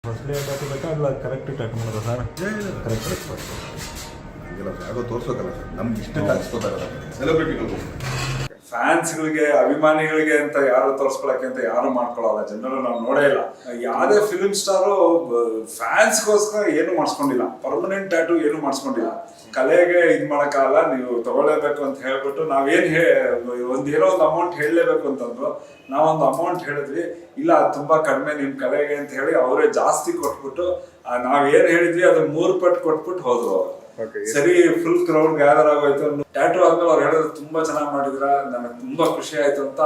Firstly tattoo ಬೇಕಾ ಅಲ್ಲ correct tattoo ಮಾಡೋದು ಸರ್? ಕರೆಕ್ಟ್ ಹಂಗೆಲ್ಲ ಯಾರೋ ತೋರಿಸ್ಬೇಕಲ್ಲ ಸರ್, ನಮ್ಗೆ ಇಷ್ಟಕ್ಕೆ ಹಾಕ್ಸ್ಕೊತಾರಲ್ಲ ಸೆಲೆಬ್ರಿಟಿಗಳು. ಫ್ಯಾನ್ಸ್ಗಳಿಗೆ ಅಭಿಮಾನಿಗಳಿಗೆ ಅಂತ ಯಾರು ತೋರಿಸ್ಕೊಳಕ್ಕೆ ಅಂತ ಯಾರು ಮಾಡ್ಕೊಳ್ಳಲ್ಲ. ಜನರಲ್ ನಾವು ನೋಡೇ ಇಲ್ಲ. ಯಾವುದೇ ಫಿಲ್ಮ್ ಸ್ಟಾರು ಫ್ಯಾನ್ಸ್ಗೋಸ್ಕರ ಏನು ಮಾಡಿಸ್ಕೊಂಡಿಲ್ಲ, ಪರ್ಮನೆಂಟ್ ಟ್ಯಾಟು ಏನು ಮಾಡಿಸ್ಕೊಂಡಿಲ್ಲ. ಕಲೆಗೆ ಇದು ಮಾಡೋಕ್ಕಾಗಲ್ಲ, ನೀವು ತಗೊಳ್ಳೇಬೇಕು ಅಂತ ಹೇಳ್ಬಿಟ್ಟು ಏನೋ ಒಂದು ಅಮೌಂಟ್ ಹೇಳಲೇಬೇಕು ಅಂತಂದ್ರು. ನಾವೊಂದು ಅಮೌಂಟ್ ಹೇಳಿದ್ವಿ, ಇಲ್ಲ ಅದು ತುಂಬಾ ಕಡಿಮೆ ನಿಮ್ ಕಲೆಗೆ ಅಂತ ಹೇಳಿ ಅವರೇ ಜಾಸ್ತಿ ಕೊಟ್ಬಿಟ್ಟು ನಾವೇನ್ ಹೇಳಿದ್ವಿ ಅದು 3 ಪಟ್ಟು ಕೊಟ್ಬಿಟ್ಟು ಹೋದ್ರು ಅವರು. ಸರಿ, ಫುಲ್ ಕ್ರೌಡ್ ಗ್ಯಾದರ್ ಆಗೋಯ್ತು. ಟ್ಯಾಟು ಆದ್ಮೇಲೆ ಅವ್ರು ಹೇಳಿದ್ರು ತುಂಬಾ ಚೆನ್ನಾಗಿ ಮಾಡಿದ್ರ, ನನಗೆ ತುಂಬಾ ಖುಷಿ ಆಯ್ತು ಅಂತ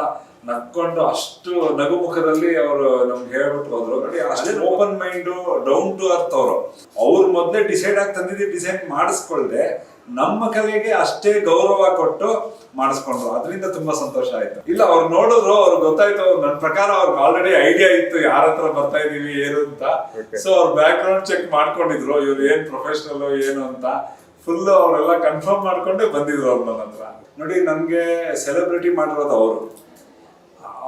ನಕ್ಕೊಂಡು ಅಷ್ಟು ನಗು ಮುಖದಲ್ಲಿ ಅವರು ನಮ್ಗೆ ಹೇಳ್ಬಿಟ್ಟು ಹೋದ್ರು. ನೋಡಿ, ಅಷ್ಟೇ open mind, down to earth ಅವರು. ಅವ್ರು ಮೊದಲೇ ಡಿಸೈಡ್ ಆಗಿ ತಂದಿದ್ದು ಡಿಸೈನ್ ಮಾಡಿಸ್ಕೊಳ್ದೆ ನಮ್ಮ ಕಲೆಗೆ ಅಷ್ಟೇ ಗೌರವ ಕೊಟ್ಟು ಮಾಡಿಸ್ಕೊಂಡ್ರು. ಅದರಿಂದ ತುಂಬಾ ಸಂತೋಷ ಆಯ್ತು. ಇಲ್ಲ, ಅವ್ರು ನೋಡಿದ್ರು, ಅವ್ರಿಗೆ ಗೊತ್ತಾಯ್ತು. ನನ್ನ ಪ್ರಕಾರ ಅವ್ರಿಗೆ ಆಲ್ರೆಡಿ ಐಡಿಯಾ ಇತ್ತು ಯಾರ ಹತ್ರ ಬರ್ತಾ ಇದೀವಿ ಏನು ಅಂತ. ಸೊ ಅವ್ರ ಬ್ಯಾಕ್ ಗ್ರೌಂಡ್ ಚೆಕ್ ಮಾಡ್ಕೊಂಡಿದ್ರು, ಇವ್ರು ಏನ್ ಪ್ರೊಫೆಷನಲ್ ಏನು ಅಂತ ಫುಲ್ ಅವರೆಲ್ಲ ಕನ್ಫರ್ಮ್ ಮಾಡ್ಕೊಂಡೆ ಬಂದಿದ್ರು ಅವ್ರು ನನ್ನ ಹತ್ರ. ನೋಡಿ, ನನ್ಗೆ ಸೆಲೆಬ್ರಿಟಿ ಮಾಡಿರೋದು ಅವರು,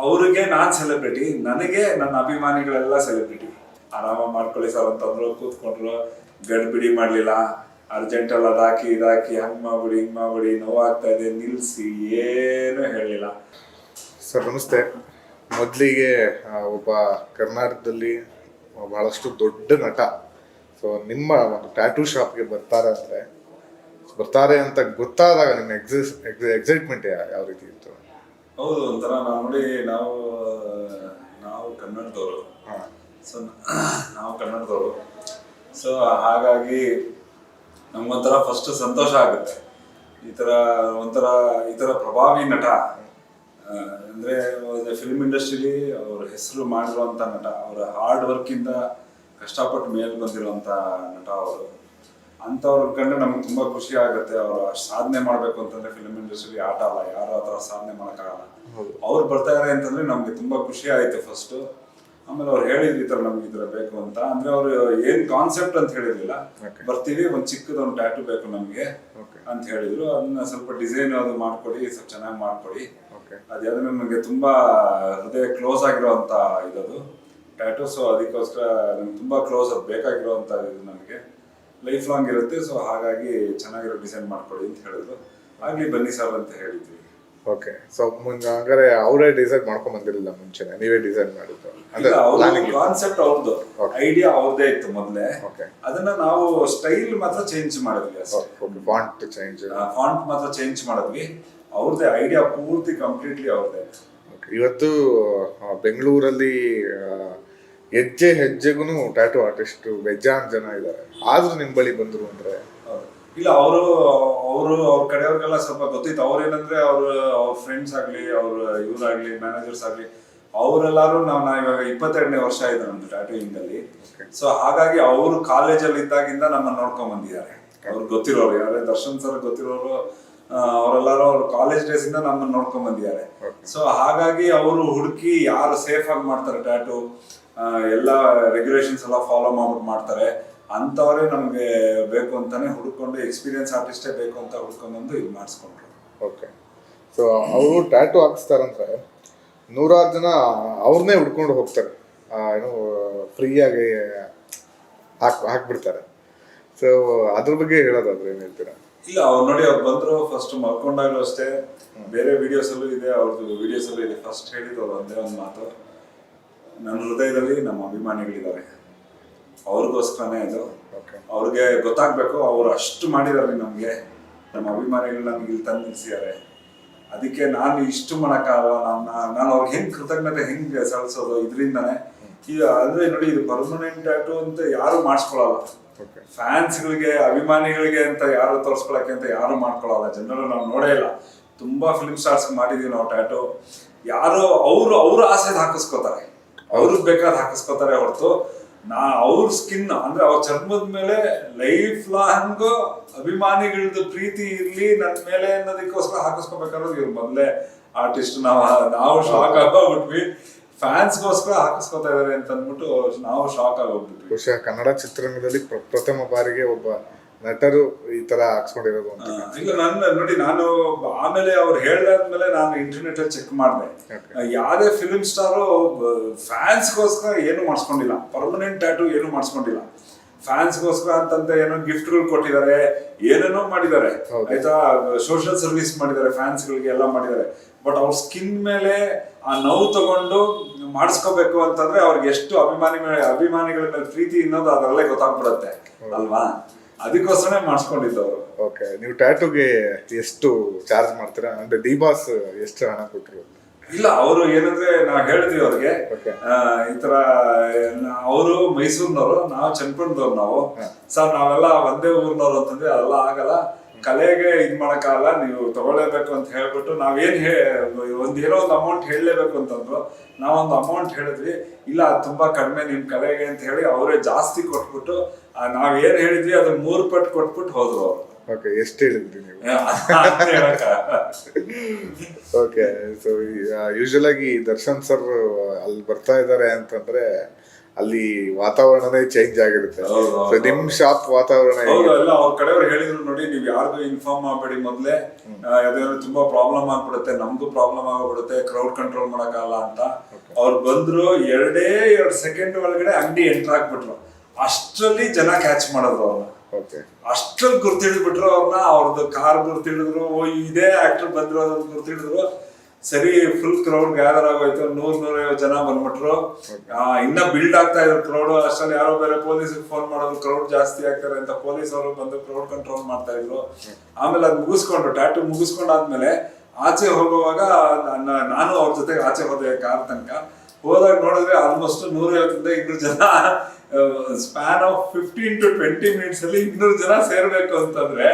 ಅವ್ರಿಗೆ ನಾನ್ ಸೆಲೆಬ್ರಿಟಿ, ನನಗೆ ನನ್ನ ಅಭಿಮಾನಿಗಳೆಲ್ಲ ಸೆಲೆಬ್ರಿಟಿ. ಆರಾಮ ಮಾಡ್ಕೊಳ್ಳಿ ಸರ್ ಅಂತಂದ್ರು, ಕೂತ್ಕೊಂಡ್ರು, ಗಡ್ಬಿಡಿ ಮಾಡ್ಲಿಲ್ಲ. ಅರ್ಜೆಂಟಲ್ಲಿ ಅದಾಕಿ ಇದಾಕಿ ಹಂಗ್ ಮಾಡ್ಬಿಡಿ ಹಿಂಗ್ ಮಾಡ್ಬಿಡಿ, ನೋವಾಗ್ತಾ ಇದೆ ನಿಲ್ಸಿ, ಏನು ಹೇಳಿಲ್ಲ. ಸರ್ ನಮಸ್ತೆ. ಮೊದಲಿಗೆ ಒಬ್ಬ ಕರ್ನಾಟಕದಲ್ಲಿ ಬಹಳಷ್ಟು ದೊಡ್ಡ ನಟ, ಸೊ ನಿಮ್ಮ ಒಂದು ಟ್ಯಾಟೂ ಶಾಪ್ಗೆ ಬರ್ತಾರೆ ಅಂತ ಗೊತ್ತಾದಾಗ ನಿಮ್ಮ ಎಕ್ಸೈಟ್ಮೆಂಟ್ ಯಾವ ರೀತಿ ಇತ್ತು? ಹೌದು, ಒಂಥರ ನೋಡಿ, ನಾವು ಕನ್ನಡದವರು. ಸೊ ನಾವು ಕನ್ನಡದವರು, ಸೊ ಹಾಗಾಗಿ ನಮ್ಗೊಂಥರ ಫಸ್ಟ್ ಸಂತೋಷ ಆಗುತ್ತೆ. ಈ ತರ ಪ್ರಭಾವಿ ನಟ ಅಂದ್ರೆ ಫಿಲ್ಮ್ ಇಂಡಸ್ಟ್ರಿಲಿ ಅವ್ರ ಹೆಸರು ಮಾಡಿರುವಂತ ನಟ, ಅವರ ಹಾರ್ಡ್ ವರ್ಕ್ ಇಂದ ಕಷ್ಟಪಟ್ಟು ಮೇಲೆ ಬಂದಿರುವಂತ ನಟ ಅವರು. ಅಂತವ್ರ ಕಂಡ್ರೆ ನಮ್ಗೆ ತುಂಬಾ ಖುಷಿ ಆಗುತ್ತೆ. ಅವ್ರು ಸಾಧನೆ ಮಾಡ್ಬೇಕು ಅಂತಂದ್ರೆ ಫಿಲ್ಮ್ ಇಂಡಸ್ಟ್ರಿ ಆಟ ಅಲ್ಲ, ಯಾರು ಆ ಥರ ಸಾಧನೆ ಮಾಡೋಕ್ಕಾಗಲ್ಲ. ಅವ್ರು ಬರ್ತಾರೆ ಅಂತಂದ್ರೆ ನಮ್ಗೆ ತುಂಬಾ ಖುಷಿ ಆಯ್ತು ಫಸ್ಟ್. ಆಮೇಲೆ ಅವ್ರು ಹೇಳಿದ್ರು ಈ ತರ ನಮ್ಗೆ ಈ ತರ ಬೇಕು ಅಂತ. ಅಂದ್ರೆ ಅವ್ರು ಏನ್ ಕಾನ್ಸೆಪ್ಟ್ ಅಂತ ಹೇಳಿರ್ಲಿಲ್ಲ, ಬರ್ತೀವಿ ಒಂದ್ ಚಿಕ್ಕದೊಂದು ಟ್ಯಾಟೂ ಬೇಕು ನಮ್ಗೆ ಅಂತ ಹೇಳಿದ್ರು. ಅದನ್ನ ಸ್ವಲ್ಪ ಡಿಸೈನ್ ಅದು ಮಾಡ್ಕೊಡಿ, ಸ್ವಲ್ಪ ಚೆನ್ನಾಗಿ ಮಾಡ್ಕೊಡಿ. ಅದ್ಯಾವ್ದು ನಮಗೆ ತುಂಬಾ ಹೃದಯ ಕ್ಲೋಸ್ ಆಗಿರೋಂತ ಇದದು ಟ್ಯಾಟೂ. ಸೊ ಅದಕ್ಕೋಸ್ಕರ ನಮ್ಗೆ ತುಂಬಾ ಕ್ಲೋಸ್ ಅದು ಬೇಕಾಗಿರೋಂತ ಇದು, ನಮಗೆ ಲೈಫ್ ಲಾಂಗ್ ಇರುತ್ತೆ. ಸೊ ಹಾಗಾಗಿ ಚೆನ್ನಾಗಿರೋ ಡಿಸೈನ್ ಮಾಡ್ಕೊಡಿ ಅಂತ ಹೇಳಿದ್ರು. ಆಗ್ಲಿ ಬನ್ನಿ ಸರ್ ಅಂತ ಹೇಳಿದ್ವಿ. ಓಕೆ, ಸೊ ಹಂಗಾರೆ ಅವರೇ ಡಿಸೈನ್ ಮಾಡ್ಕೊಂಡ್ ಬಂದಿರಲಿಲ್ಲ ಮುಂಚೆನೆ, ನೀವೇ ಡಿಸೈನ್ ಮಾಡಿದ್ದು? ಕಾನ್ಸೆಪ್ಟ್ ಅವ್ರದ್ದು, ಐಡಿಯಾ ಅವ್ರದೇ ಇತ್ತು ಮೊದಲೇ. ಅದನ್ನ ನಾವು ಸ್ಟೈಲ್ ಮಾತ್ರ ಚೇಂಜ್ ಮಾಡಿದ್ವಿ ಅಷ್ಟೇ. ಫಾಂಟ್ ಮಾತ್ರ ಚೇಂಜ್ ಮಾಡಿದ್ವಿ. ಅವ್ರದೇ ಐಡಿಯಾ ಪೂರ್ತಿ ಕಂಪ್ಲೀಟ್ಲಿ ಅವ್ರದೇ. ಇವತ್ತು ಬೆಂಗಳೂರಲ್ಲಿ ಹೆಜ್ಜೆ ಹೆಜ್ಜೆಗೂ ಟ್ಯಾಟೂ ಆರ್ಟಿಸ್ಟ್ ಬೇಜಾನ್ ಜನ ಇದ್ದಾರೆ. ಆದ್ರೂ ನಿಮ್ ಬಳಿ ಬಂದ್ರು ಅಂದ್ರೆ? ಇಲ್ಲ, ಅವ್ರ ಕಡೆಯವ್ರಿಗೆಲ್ಲ ಸ್ವಲ್ಪ ಗೊತ್ತಿತ್ತು. ಅವ್ರೇನಂದ್ರೆ ಅವ್ರ ಫ್ರೆಂಡ್ಸ್ ಆಗ್ಲಿ, ಇವ್ರಾಗ್ಲಿ, ಮ್ಯಾನೇಜರ್ಸ್ ಆಗ್ಲಿ, ಅವರೆಲ್ಲರೂ ನಾ ಇವಾಗ 22ನೇ ವರ್ಷ ಇದೆ ನಮ್ದು ಟ್ಯಾಟೂಯಿಂಗ್ ಅಲ್ಲಿ. ಸೊ ಹಾಗಾಗಿ ಅವರು ಕಾಲೇಜಲ್ಲಿ ಇದ್ದಾಗಿಂದ ನಮ್ಮನ್ನ ನೋಡ್ಕೊಂಡ್ ಬಂದಿದ್ದಾರೆ. ಅವ್ರಿಗೆ ಗೊತ್ತಿರೋರು, ಯಾರೇ ದರ್ಶನ್ ಸರ್ ಗೊತ್ತಿರೋರು, ಅವರೆಲ್ಲರೂ ಅವ್ರ ಕಾಲೇಜ್ ಡೇಸ್ ಇಂದ ನಮ್ಮನ್ನ ನೋಡ್ಕೊಂಡ್ ಬಂದಿದ್ದಾರೆ. ಸೊ ಹಾಗಾಗಿ ಅವರು ಹುಡುಕಿ ಯಾರು ಸೇಫ್ ಆಗಿ ಮಾಡ್ತಾರೆ ಟ್ಯಾಟೂ, ಎಲ್ಲ ರೆಗ್ಯುಲೇಷನ್ಸ್ ಎಲ್ಲ ಫಾಲೋ ಮಾಡ್ತಾರೆ ಅಂತವರೇ ನಮ್ಗೆ ಬೇಕು ಅಂತಾನೆ ಹುಡ್ಕೊಂಡು, ಎಕ್ಸ್ಪೀರಿಯನ್ಸ್ ಆರ್ಟಿಸ್ಟೇ ಬೇಕು ಅಂತ ಹುಡ್ಕೊಂಡ್ಬಂದು ಇದು ಮಾಡಿಸ್ಕೊಂಡ್ರು. ಓಕೆ, ಸೊ ಅವರು ಟ್ಯಾಟೂ ಹಾಕಿಸ್ತಾರಂದ್ರೆ 100 ಜನ ಅವ್ರನ್ನೇ ಹುಡ್ಕೊಂಡು ಹೋಗ್ತಾರೆ, ಏನು ಫ್ರೀಯಾಗಿ ಹಾಕ್ಬಿಡ್ತಾರೆ. ಸೊ ಅದ್ರ ಬಗ್ಗೆ ಹೇಳೋದಾದ್ರೆ ಏನ್ ಹೇಳ್ತೀರಾ? ಇಲ್ಲ, ಅವ್ರು ನೋಡಿ, ಅವ್ರು ಬಂದ್ರು, ಫಸ್ಟ್ ಮಲ್ಕೊಂಡಾಗ್ಲೂ ಅಷ್ಟೇ, ಬೇರೆ ವಿಡಿಯೋಸ್ ಅಲ್ಲೂ ಇದೆ, ಅವ್ರದ್ದು ವಿಡಿಯೋಸ್ ಅಲ್ಲೂ ಇದೆ. ಫಸ್ಟ್ ಹೇಳಿದ್ರು ಒಂದೇ ಒಂದು ಮಾತು, ನನ್ನ ಹೃದಯದಲ್ಲಿ ನಮ್ಮ ಅಭಿಮಾನಿಗಳಿದ್ದಾರೆ, ಅವ್ರಿಗೋಸ್ಕರನೇ ಇದು. ಅವ್ರಿಗೆ ಗೊತ್ತಾಗ್ಬೇಕು, ಅವ್ರು ಅಷ್ಟು ಮಾಡಿದಾರೆ ನಮ್ಗೆ, ನಮ್ಮ ಅಭಿಮಾನಿಗಳು ನಮ್ಗೆ ಇಲ್ಲಿ ತಂದು ನಿಲ್ಸಿದ್ದಾರೆ. ಅದಕ್ಕೆ ನಾನು ಇಷ್ಟು ಮಾಡಕ್ಕಾಗಲ್ಲ, ನಾನು ಅವ್ರಿಗೆ ಹೆಂಗ್ ಕೃತಜ್ಞತೆ ಹೆಂಗ್ ಸಲ್ಲಿಸೋದು ಇದರಿಂದಾನೆ. ಅಂದ್ರೆ ನೋಡಿ, ಇದು ಪರ್ಮನೆಂಟ್ ಟ್ಯಾಟೂ ಅಂತ ಯಾರು ಮಾಡಿಸ್ಕೊಳಲ್ಲ. ಫ್ಯಾನ್ಸ್ಗಳಿಗೆ ಅಭಿಮಾನಿಗಳಿಗೆ ಅಂತ ಯಾರು ತೋರಿಸ್ಕೊಳಕ್ಕೆ ಅಂತ ಯಾರು ಮಾಡ್ಕೊಳಲ್ಲ. ಜನರಲ್ ನಾವು ನೋಡೇ ಇಲ್ಲ. ತುಂಬಾ ಫಿಲ್ಮ್ ಸ್ಟಾರ್ಸ್ ಮಾಡಿದೀವಿ ನಾವು ಟ್ಯಾಟೂ. ಯಾರು ಅವ್ರ ಆಸೆದ್ ಹಾಕಿಸ್ಕೋತಾರೆ, ಅವ್ರಿಗೆ ಬೇಕಾದ ಹಾಕಿಸ್ಕೋತಾರೆ ಹೊರತು ಅವ್ರ ಸ್ಕಿನ್ ಅಂದ್ರೆ ಅವ್ರ ಚರ್ಮದ ಮೇಲೆ ಲೈಫ್ ಲಾಂಗ್ ಅಭಿಮಾನಿಗಳದ್ದು ಪ್ರೀತಿ ಇರ್ಲಿ ನನ್ನ ಮೇಲೆ ಅನ್ನೋದಕ್ಕೋಸ್ಕರ ಹಾಕಿಸ್ಕೋಬೇಕಾದ್ರೆ ಇವ್ರು ಮೊದಲೇ ಆರ್ಟಿಸ್ಟ್. ನಾವು ಶಾಕ್ ಆಗೋಗ್ಬಿಟ್ವಿ, ಫ್ಯಾನ್ಸ್ಗೋಸ್ಕರ ಹಾಕಿಸ್ಕೊತಾ ಇದಾರೆ ಅಂತ ಅಂದ್ಬಿಟ್ಟು ನಾವು ಶಾಕ್ ಆಗೋಗ್ಬಿಟ್ವಿ. ಬಹುಶಃ ಕನ್ನಡ ಚಿತ್ರರಂಗದಲ್ಲಿ ಪ್ರಥಮ ಬಾರಿಗೆ ಒಬ್ಬ ನಟರು ಈ ತರ ಹಾಕ್ಸ್ಕೊಂಡಿರೋದು ಅಂತ. ಇಲ್ಲ ನೋಡಿ ನಾನು ಆಮೇಲೆ ಅವ್ರು ಹೇಳ್ದಾದ್ಮೇಲೆ ನಾನು ಇಂಟರ್ನೆಟ್ ಅಲ್ಲಿ ಚೆಕ್ ಮಾಡಿದೆ. ಯಾವ್ದೇ ಫಿಲ್ಮ್ ಸ್ಟಾರು ಫ್ಯಾನ್ಸ್ಗೋಸ್ಕರ ಏನು ಮಾಡಿಸ್ಕೊಂಡಿಲ್ಲ, ಪರ್ಮನೆಂಟ್ ಟ್ಯಾಟೂ ಏನು ಮಾಡಿಸ್ಕೊಂಡಿಲ್ಲ. ಫ್ಯಾನ್ಸ್ಗೋಸ್ಕರ ಅಂತಂತ ಏನೋ ಗಿಫ್ಟ್ಗಳು ಕೊಟ್ಟಿದ್ದಾರೆ, ಏನೇನೋ ಮಾಡಿದ್ದಾರೆ ಆಯ್ತಾ, ಸೋಷಿಯಲ್ ಸರ್ವಿಸ್ ಮಾಡಿದ್ದಾರೆ, ಫ್ಯಾನ್ಸ್ಗಳಿಗೆ ಎಲ್ಲ ಮಾಡಿದ್ದಾರೆ. ಬಟ್ ಅವ್ರ ಸ್ಕಿನ್ ಮೇಲೆ ಆ ನೋವು ತಗೊಂಡು ಮಾಡಿಸ್ಕೋಬೇಕು ಅಂತಂದ್ರೆ ಅವ್ರಿಗೆ ಎಷ್ಟು ಅಭಿಮಾನಿಗಳ ಮೇಲೆ ಪ್ರೀತಿ ಅನ್ನೋದು ಅದರಲ್ಲೇ ಗೊತ್ತಾಗ್ಬಿಡುತ್ತೆ ಅಲ್ವಾ, ಅದಕ್ಕೋಸ್ಕರ ಮಾಡಿಸ್ಕೊಂಡಿದ್ದವರು. ಓಕೆ, ನೀವು ಟ್ಯಾಟೂಗೆ ಎಷ್ಟು ಚಾರ್ಜ್ ಮಾಡ್ತೀರಾ? ಅಂದ್ರೆ ಡಿ ಬಾಸ್ ಎಷ್ಟು ಹಣ ಕೊಟ್ಟರು? ಇಲ್ಲ, ಅವರು ಏನಂದ್ರೆ ನಾವ್ ಹೇಳಿದ್ವಿ ಅವ್ರಿಗೆ ಈ ತರ, ಅವರು ಮೈಸೂರಿನವರು, ನಾವು ಚನ್ನಪಟ್ಟಣದವ್ರು. ನಾವು ಸರ್ ನಾವೆಲ್ಲ ಒಂದೇ ಊರಿನವ್ರು ಅಂತಂದ್ರೆ ಅದೆಲ್ಲ ಆಗಲ್ಲ, ಕಲೆಗೆ ಇದ್ ಮಾಡಕ್ಕಾಗಲ್ಲ, ನೀವು ತಗೊಳ್ಳೇಬೇಕು ಅಂತ ಹೇಳ್ಬಿಟ್ಟು ನಾವೇನ್ ಏನೋ ಒಂದು ಅಮೌಂಟ್ ಹೇಳಲೇಬೇಕು ಅಂತಂದ್ರು. ನಾವೊಂದು ಅಮೌಂಟ್ ಹೇಳಿದ್ವಿ, ಇಲ್ಲ ಅದು ತುಂಬಾ ಕಡಿಮೆ ನಿಮ್ ಕಲೆಗೆ ಅಂತ ಹೇಳಿ ಅವರೇ ಜಾಸ್ತಿ ಕೊಟ್ಬಿಟ್ಟು ನಾವೇನ್ ಹೇಳಿದ್ವಿ ಅದು 3 ಪಟ್ಟು ಕೊಟ್ಬಿಟ್ಟು ಹೋದ್ರು ಅವರು. ಓಕೆ, ಎಷ್ಟು ಹೇಳಿದ್ರಿ ನೀವು? ಓಕೆ, ಸೊ ಯೂಶುವಲ್ ಆಗಿ ದರ್ಶನ್ ಸರ್ ಅಲ್ಲಿ ಬರ್ತಾ ಇದ್ದಾರೆ ಅಂತಂದ್ರೆ ಅಲ್ಲಿ ವಾತಾವರಣನೇ ಚೇಂಜ್ ಆಗಿರುತ್ತೆ. ಸೊ ನಿಮ್ ಶಾಪ್ ವಾತಾವರಣ ಎಲ್ಲ ಅವ್ರ ಕಡೆಯವ್ರು ಹೇಳಿದ್ರು, ನೋಡಿ ನೀವು ಯಾರಿಗೂ ಇನ್ಫಾರ್ಮ್ ಮಾಡಬೇಡಿ ಮೊದ್ಲೇ, ಯಾವ್ದಾದ್ರು ತುಂಬಾ ಪ್ರಾಬ್ಲಮ್ ಆಗ್ಬಿಡುತ್ತೆ, ನಮ್ಗೂ ಪ್ರಾಬ್ಲಮ್ ಆಗ್ಬಿಡುತ್ತೆ, ಕ್ರೌಡ್ ಕಂಟ್ರೋಲ್ ಮಾಡಕ್ಕಾಗಲ್ಲ ಅಂತ. ಅವ್ರು ಬಂದ್ರು, 2 ಸೆಕೆಂಡ್ ಒಳಗಡೆ ಅಂಗಡಿ ಎಂಟರ್ ಆಗ್ಬಿಟ್ರು. ಅಷ್ಟರಲ್ಲಿ ಜನ ಕ್ಯಾಚ್ ಮಾಡಿದ್ರು ಅವ್ರನ್ನ, ಅಷ್ಟ್ರಲ್ಲಿ ಗುರ್ತಿಡಿದ್ಬಿಟ್ರು ಅವ್ರನ್ನ. ಅವ್ರದ್ದು ಕಾರ್ ಗುರ್ತಿಡಿದ್ರು, ಇದೇ ಆಕ್ಟರ್ ಬಂದಿರೋದ್ ಗುರ್ತಿಡಿದ್ರು. ಸರಿ, ಫುಲ್ ಕ್ರೌಡ್ ಗ್ಯಾದರ್ ಆಗೋಯ್ತು, 100-150 ಜನ ಬಂದ್ಬಿಟ್ರು. ಇನ್ನ ಬಿಲ್ಡ್ ಆಗ್ತಾ ಇದ್ರು ಕ್ರೌಡ್. ಅಷ್ಟರಲ್ಲಿ ಯಾರೋ ಬೇರೆ ಪೊಲೀಸ್ ಫೋನ್ ಮಾಡೋದು, ಕ್ರೌಡ್ ಜಾಸ್ತಿ ಆಗ್ತಾರೆ ಅಂತ ಪೊಲೀಸ್ ಅವರು ಬಂದು ಕ್ರೌಡ್ ಕಂಟ್ರೋಲ್ ಮಾಡ್ತಾ ಇದ್ರು. ಆಮೇಲೆ ಅದ್ ಮುಗಿಸ್ಕೊಂಡ್ರು, ಟ್ಯಾಟೂ ಮುಗಿಸ್ಕೊಂಡಾದ್ಮೇಲೆ ಆಚೆ ಹೋಗುವಾಗ ನಾನು ಅವ್ರ ಜೊತೆಗೆ ಆಚೆ ಹೋದೆ ಕಾರ್ ತನಕ. ಹೋದಾಗ ನೋಡಿದ್ರೆ ಆಲ್ಮೋಸ್ಟ್ 150-200 ಜನ, ಸ್ಪ್ಯಾನ್ ಆಫ್ 15 to 20 ಮಿನಿಟ್ಸ್ ಅಲ್ಲಿ 200 ಜನ ಸೇರ್ಬೇಕು ಅಂತಂದ್ರೆ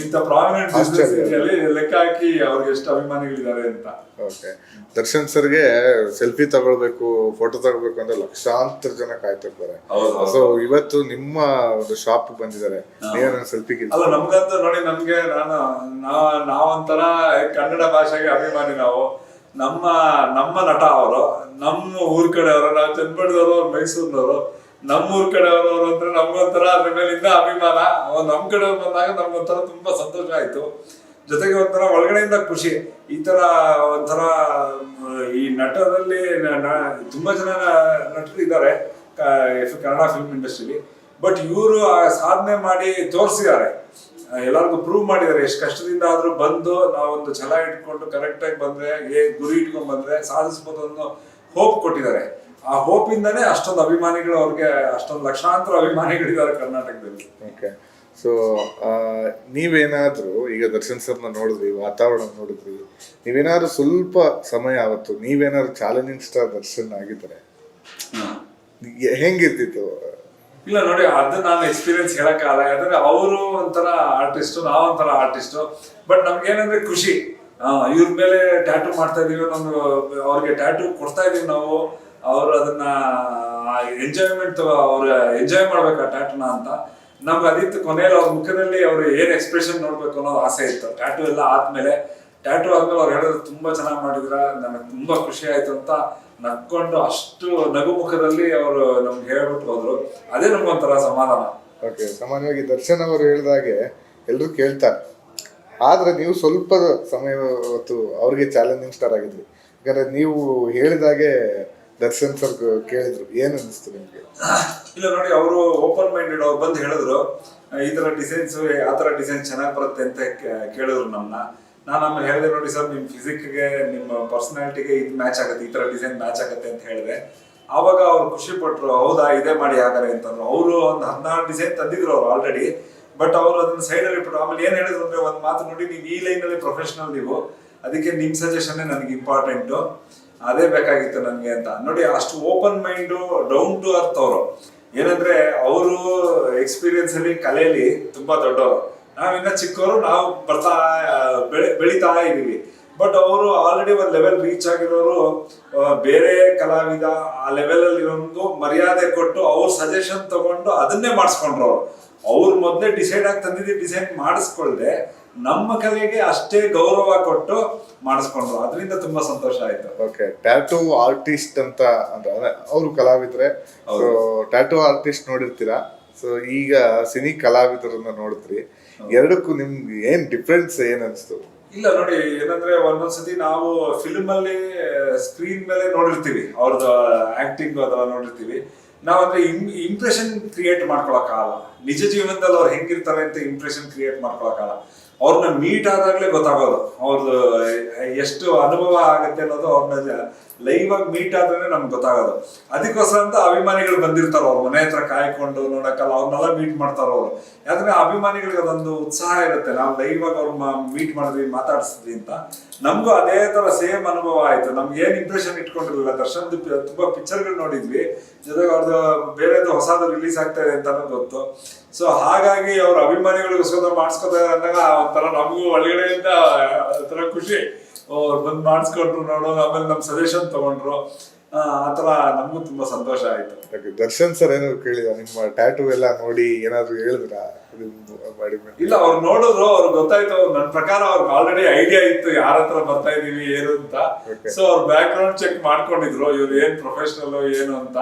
ಇಂಥ ಪ್ರಾಮಿನೆಂಟ್ ಬಿಸ್ನೆಸ್ ಏರಿಯಲ್ಲಿ ಲೆಕ್ಕ ಹಾಕಿ ಅವ್ರಿಗೆ ಎಷ್ಟು ಅಭಿಮಾನಿಗಳಿದ್ದಾರೆ ಅಂತ. ಓಕೆ, ದರ್ಶನ್ ಸರ್ಗೆ ಸೆಲ್ಫಿ ತಗೊಳ್ಬೇಕು, ಫೋಟೋ ತಗೊಳ್ಬೇಕು ಅಂದ್ರೆ ಲಕ್ಷಾಂತರ ಜನ ಕಾಯ್ತಿರ್ತಾರೆ. ಸೊ ಇವತ್ತು ನಿಮ್ಮ ಒಂದು ಶಾಪ್ ಬಂದಿದ್ದಾರೆ, ನೀವೇನ ಸೆಲ್ಫಿಗೆ? ಅಲ್ಲ, ನಮ್ಗಂತೂ ನೋಡಿ, ನಮ್ಗೆ ನಾವೊಂಥರ ಕನ್ನಡ ಭಾಷೆಗೆ ಅಭಿಮಾನಿ. ನಾವು ನಮ್ಮ ನಟ ಅವರು, ನಮ್ಮ ಊರ್ ಕಡೆಯವರು, ನಾವು ಚನ್ನಪಟ್ಟಣದವರು, ಅವ್ರು ಮೈಸೂರಿನವರು. ನಮ್ಮೂರ್ ಕಡೆಯವರು ಅಂದ್ರೆ ನಮ್ಗೊಂಥರ ಅದ್ರ ಮೇಲಿಂದ ಅಭಿಮಾನ. ನಮ್ ಕಡೆ ಬಂದಾಗ ನಮ್ಗೊಂಥರ ತುಂಬಾ ಸಂತೋಷ ಆಯ್ತು. ಜೊತೆಗೆ ಒಂಥರ ಒಳಗಡೆಯಿಂದ ಖುಷಿ. ಈ ತರ ಒಂಥರ ಈ ನಟರಲ್ಲಿ ತುಂಬಾ ಜನ ನಟರು ಇದ್ದಾರೆ ಕನ್ನಡ ಫಿಲ್ಮ್ ಇಂಡಸ್ಟ್ರಿಲಿ. ಬಟ್ ಇವರು ಸಾಧನೆ ಮಾಡಿ ತೋರಿಸಿದ್ದಾರೆ, ಎಲ್ಲರಿಗೂ ಪ್ರೂವ್ ಮಾಡಿದ್ದಾರೆ. ಎಷ್ಟು ಕಷ್ಟದಿಂದ ಆದ್ರೂ ಬಂದು ನಾವೊಂದು ಛಲ ಇಟ್ಕೊಂಡು ಕರೆಕ್ಟ್ ಆಗಿ ಬಂದ್ರೆ, ಗುರಿ ಇಟ್ಕೊಂಡ್ ಬಂದ್ರೆ ಸಾಧಿಸ್ಬೋದು ಅನ್ನೋ ಹೋಪ್ ಕೊಟ್ಟಿದ್ದಾರೆ. ಆ ಹೋಪ್ ಇಂದಾನೆ ಅಷ್ಟೊಂದು ಅಭಿಮಾನಿಗಳು, ಅವ್ರಿಗೆ ಅಷ್ಟೊಂದು ಲಕ್ಷಾಂತರ ಅಭಿಮಾನಿಗಳಿದ್ದಾರೆ ಕರ್ನಾಟಕದಲ್ಲಿ. ಓಕೆ, ಸೊ ನೀವೇನಾದ್ರೂ ಈಗ ದರ್ಶನ್ ಸರ್ನ ನೋಡಿದ್ರಿ, ವಾತಾವರಣ ನೋಡಿದ್ರಿ, ನೀವೇನಾದ್ರೂ ಸ್ವಲ್ಪ ಸಮಯ ಅವತ್ತು ನೀವೇನಾದ್ರು ಚಾಲೆಂಜಿಂಗ್ ಸ್ಟಾರ್ ದರ್ಶನ್ ಆಗಿದ್ರೆ ಹೆಂಗಿರ್ತಿತ್ತು? ಇಲ್ಲ ನೋಡಿ, ಅದು ನಾನು ಎಕ್ಸ್ಪೀರಿಯನ್ಸ್ ಹೇಳಕ್ಕಾಗಲ್ಲ. ಯಾಕಂದ್ರೆ ಅವರು ಒಂಥರ ಆರ್ಟಿಸ್ಟ್, ನಾವೊಂಥರ ಆರ್ಟಿಸ್ಟ್. ಬಟ್ ನಮ್ಗೇನಂದ್ರೆ ಖುಷಿ, ಇವ್ರ ಮೇಲೆ ಟ್ಯಾಟೂ ಮಾಡ್ತಾ ಇದೀವಿ, ಅವ್ರಿಗೆ ಟ್ಯಾಟೂ ಕೊಡ್ತಾ ಇದೀವಿ ನಾವು. ಅವ್ರು ಅದನ್ನ ಎಂಜಾಯ್ಮೆಂಟ್, ಅವ್ರು ಎಂಜಾಯ್ ಮಾಡ್ಬೇಕು ಆ ಟ್ಯಾಟೂನ ಅಂತ ನಮ್ಗೆ ಅದಿತ್ತು. ಕೊನೆಯಲ್ಲಿ ಅವ್ರ ಮುಖದಲ್ಲಿ ಅವ್ರು ಏನ್ ಎಕ್ಸ್ಪ್ರೆಷನ್ ನೋಡ್ಬೇಕು ಅನ್ನೋದು ಆಸೆ ಇತ್ತು. ಟ್ಯಾಟೂ ಎಲ್ಲ ಆದ್ಮೇಲೆ ಅವ್ರು ಹೇಳಿದ್ರು ತುಂಬಾ ಚೆನ್ನಾಗಿ ಮಾಡಿದ್ರ, ನನಗೆ ತುಂಬಾ ಖುಷಿ ಆಯ್ತು ಅಂತ ನಕ್ಕೊಂಡು ಅಷ್ಟು ನಗು ಮುಖದಲ್ಲಿ ಅವರು ನಮ್ಗೆ ಹೇಳ್ಬಿಟ್ಟು ಹೋದ್ರು. ಅದೇ ನಮ್ಗೊಂಥರ ಸಮಾಧಾನ. ಓಕೆ, ಸಾಮಾನ್ಯವಾಗಿ ದರ್ಶನ್ ಅವರು ಹೇಳಿದಾಗೆ ಎಲ್ಲರೂ ಕೇಳ್ತಾರೆ, ಆದ್ರೆ ನೀವು ಸ್ವಲ್ಪ ಸಮಯ ಹೊತ್ತು ಅವ್ರಿಗೆ ಚಾಲೆಂಜಿಂಗ್ ಸ್ಟಾರ್ ಆಗಿದ್ರಿ. ಯಾಕಂದ್ರೆ ನೀವು ಹೇಳಿದಾಗೆ ದರ್ಶನ್ ಸರ್ ಕೇಳಿದ್ರು, ಏನ್ ಅನಿಸ್ತು ನಿಮ್ಗೆ? ಇಲ್ಲ ನೋಡಿ, ಅವರು ಓಪನ್ ಮೈಂಡೆಡ್. ಅವ್ರು ಬಂದು ಹೇಳಿದ್ರು ಈ ತರ ಡಿಸೈನ್ಸ್, ಯಾವ ತರ ಡಿಸೈನ್ ಚೆನ್ನಾಗಿ ಬರುತ್ತೆ ಅಂತ ಕೇಳಿದ್ರು ನಮ್ಮನ್ನ. ನಾನು ಆಮೇಲೆ ಹೇಳಿದೆ, ನೋಡಿ ಸರ್, ನಿಮ್ ಫಿಸಿಕ್ಗೆ ನಿಮ್ಮ ಪರ್ಸನಾಲಿಟಿಗೆ ಇದು ಮ್ಯಾಚ್ ಆಗುತ್ತೆ, ಈ ತರ ಡಿಸೈನ್ ಮ್ಯಾಚ್ ಆಗುತ್ತೆ ಅಂತ ಹೇಳಿದೆ. ಆವಾಗ ಅವ್ರು ಖುಷಿ ಪಟ್ರು, ಹೌದಾ ಇದೇ ಮಾಡಿ ಹಾಗಾರೆ ಅಂತಂದ್ರು. ಅವರು ಒಂದು 16 ಡಿಸೈನ್ ತಂದಿದ್ರು ಅವ್ರು ಆಲ್ರೆಡಿ. ಬಟ್ ಅವರು ಅದನ್ನ ಸೈಡ್ ಅಲ್ಲಿ ಇಟ್ಬಿಟ್ಟು ಆಮೇಲೆ ಏನ್ ಹೇಳಿದ್ರು ಅಂದ್ರೆ, ಒಂದ್ ಮಾತು ನೋಡಿ, ನೀವು ಈ ಲೈನ್ ಅಲ್ಲಿ ಪ್ರೊಫೆಷನಲ್ ನೀವು, ಅದಕ್ಕೆ ನಿಮ್ ಸಜೆಷನ್ ನನಗೆ ಇಂಪಾರ್ಟೆಂಟ್, ಅದೇ ಬೇಕಾಗಿತ್ತು ನನ್ಗೆ ಅಂತ. ನೋಡಿ, ಅಷ್ಟು open mind, down to earth ಅವರು. ಏನಂದ್ರೆ ಅವರು ಎಕ್ಸ್ಪೀರಿಯನ್ಸ್ ಅಲ್ಲಿ, ಕಲೆಯಲ್ಲಿ ತುಂಬಾ ದೊಡ್ಡವರು, ನಾವಿನ್ನ ಚಿಕ್ಕವರು, ನಾವು ಬೆಳೀತಾ ಇದೀವಿ. ಬಟ್ ಅವರು ಆಲ್ರೆಡಿ ಒಂದ್ ಲೆವೆಲ್ ರೀಚ್ ಆಗಿರೋರು. ಬೇರೆ ಕಲಾವಿದ ಆ ಲೆವೆಲ್ ಅಲ್ಲಿ ಇರೋಂಗು ಮರ್ಯಾದೆ ಕೊಟ್ಟು ಅವ್ರ ಸಜೆಷನ್ ತಗೊಂಡು ಅದನ್ನೇ ಮಾಡಿಸ್ಕೊಂಡ್ರು. ಅವ್ರು ಮೊದಲೇ ಡಿಸೈಡ್ ಆಗಿ ತಂದಿದ್ದು ಡಿಸೈನ್ ಮಾಡಿಸ್ಕೊಳ್ದೆ ನಮ್ಮ ಕಲೆಗೆ ಅಷ್ಟೇ ಗೌರವ ಕೊಟ್ಟು ಮಾಡಿಸ್ಕೊಂಡ್ರು. ಅದರಿಂದ ತುಂಬಾ ಸಂತೋಷ ಆಯ್ತು. ಓಕೆ, ಟ್ಯಾಟೂ ಆರ್ಟಿಸ್ಟ್ ಅಂತ ಅಂದ್ರೆ ಅವರು ಕಲಾವಿದ್ರೆ, ಟ್ಯಾಟೂ ಆರ್ಟಿಸ್ಟ್ ನೋಡಿರ್ತೀರಾ. ಸೊ ಈಗ ಸಿನಿ ಕಲಾವಿದರನ್ನ ನೋಡಿದ್ರಿ, ಎರಡಕ್ಕೂ ನಿಮ್ಗೆ ಏನ್ ಡಿಫ್ರೆನ್ಸ್ ಏನ್ ಅನ್ಸ್ತು? ಇಲ್ಲ ನೋಡಿ, ಏನಂದ್ರೆ ಒಂದೊಂದ್ಸತಿ ನಾವು ಫಿಲ್ಮ್ ಅಲ್ಲಿ ಸ್ಕ್ರೀನ್ ಮೇಲೆ ನೋಡಿರ್ತೀವಿ ಅವ್ರದ್ದು ಆಕ್ಟಿಂಗ್ ಅದೆಲ್ಲ ನೋಡಿರ್ತೀವಿ. ನಾವಂದ್ರೆ ಇಂಪ್ರೆಷನ್ ಕ್ರಿಯೇಟ್ ಮಾಡ್ಕೊಳಕ್ಕಾಗಲ್ಲ. ನಿಜ ಜೀವನದಲ್ಲಿ ಅವ್ರು ಹೆಂಗಿರ್ತಾರೆ ಅಂತ ಇಂಪ್ರೆಷನ್ ಕ್ರಿಯೇಟ್ ಮಾಡ್ಕೊಳಕ್ಕಾಗಲ್ಲ. ಅವ್ರನ್ನ ಮೀಟ್ ಆದಾಗ್ಲೇ ಗೊತ್ತಾಗೋದು ಅವ್ರದ್ದು ಎಷ್ಟು ಅನುಭವ ಆಗುತ್ತೆ ಅನ್ನೋದು. ಅವ್ರನ್ನ ಲೈವ್ ಆಗಿ ಮೀಟ್ ಆದ್ರೆ ನಮ್ಗೆ ಗೊತ್ತಾಗೋದು. ಅದಕ್ಕೋಸ್ಕರ ಅಂತ ಅಭಿಮಾನಿಗಳು ಬಂದಿರ್ತಾರ ಅವ್ರ ಮನೆ ಹತ್ರ ಕಾಯ್ಕೊಂಡು ನೋಡಕ್ಕಲ್ಲ, ಅವ್ರನ್ನೆಲ್ಲ ಮೀಟ್ ಮಾಡ್ತಾರ ಅವ್ರು. ಯಾಕಂದ್ರೆ ಅಭಿಮಾನಿಗಳಿಗೆ ಅದೊಂದು ಉತ್ಸಾಹ ಇರುತ್ತೆ, ನಾವು ಲೈವ್ ಆಗಿ ಅವ್ರ ಮೀಟ್ ಮಾಡಿದ್ವಿ, ಮಾತಾಡಿಸಿದ್ವಿ ಅಂತ. ನಮ್ಗೂ ಅದೇ ತರ ಸೇಮ್ ಅನುಭವ ಆಯ್ತು. ನಮ್ಗೆ ಏನ್ ಇಂಪ್ರೆಷನ್ ಇಟ್ಕೊಂಡಿರ್ಲಿಲ್ಲ, ದರ್ಶನ್ ತುಂಬಾ ಪಿಕ್ಚರ್ಗಳು ನೋಡಿದ್ವಿ, ಜೊತೆಗೆ ಅವ್ರದ್ದು ಬೇರೆದು ಹೊಸದು ರಿಲೀಸ್ ಆಗ್ತಾ ಇದೆ ಅಂತಾನು ಗೊತ್ತು. ಸೊ ಹಾಗಾಗಿ ಅವ್ರ ಅಭಿಮಾನಿಗಳಿಗೋಸ್ಕರ ಮಾಡಿಸ್ಕೊತಾರೆ ಅಂದಾಗ ಒಂಥರ ನಮಗೂ ಒಳಗಡೆಯಿಂದ ಒಂಥರ ಖುಷಿ. ಅವ್ರು ಬಂದು ಮಾಡಿಸ್ಕೊಂಡ್ರು ನೋಡೋದು, ಆಮೇಲೆ ನಮ್ ಸಜೆಷನ್ ತಗೊಂಡ್ರು, ಆತರ ನಮಗೂ ತುಂಬಾ ಸಂತೋಷ ಆಯ್ತು. ದರ್ಶನ್ ಸರ್ ಏನಾದ್ರು ಕೇಳಿದ ನಿಮ್ಮ ಟ್ಯಾಟೂ ಎಲ್ಲ ನೋಡಿ ಏನಾದ್ರು ಹೇಳಿದ್ರ? ಇಲ್ಲ, ಅವ್ರು ನೋಡಿದ್ರು, ಅವ್ರಿಗೆ ಗೊತ್ತಾಯ್ತು. ನನ್ನ ಪ್ರಕಾರ ಅವ್ರಿಗೆ ಆಲ್ರೆಡಿ ಐಡಿಯಾ ಇತ್ತು ಯಾರ ಹತ್ರ ಬರ್ತಾ ಇದೀವಿ ಏನು ಅಂತ. ಸೊ ಅವ್ರ ಬ್ಯಾಕ್ ಗ್ರೌಂಡ್ ಚೆಕ್ ಮಾಡ್ಕೊಂಡಿದ್ರು, ಇವ್ರು ಏನ್ ಪ್ರೊಫೆಷನಲ್ ಏನು ಅಂತ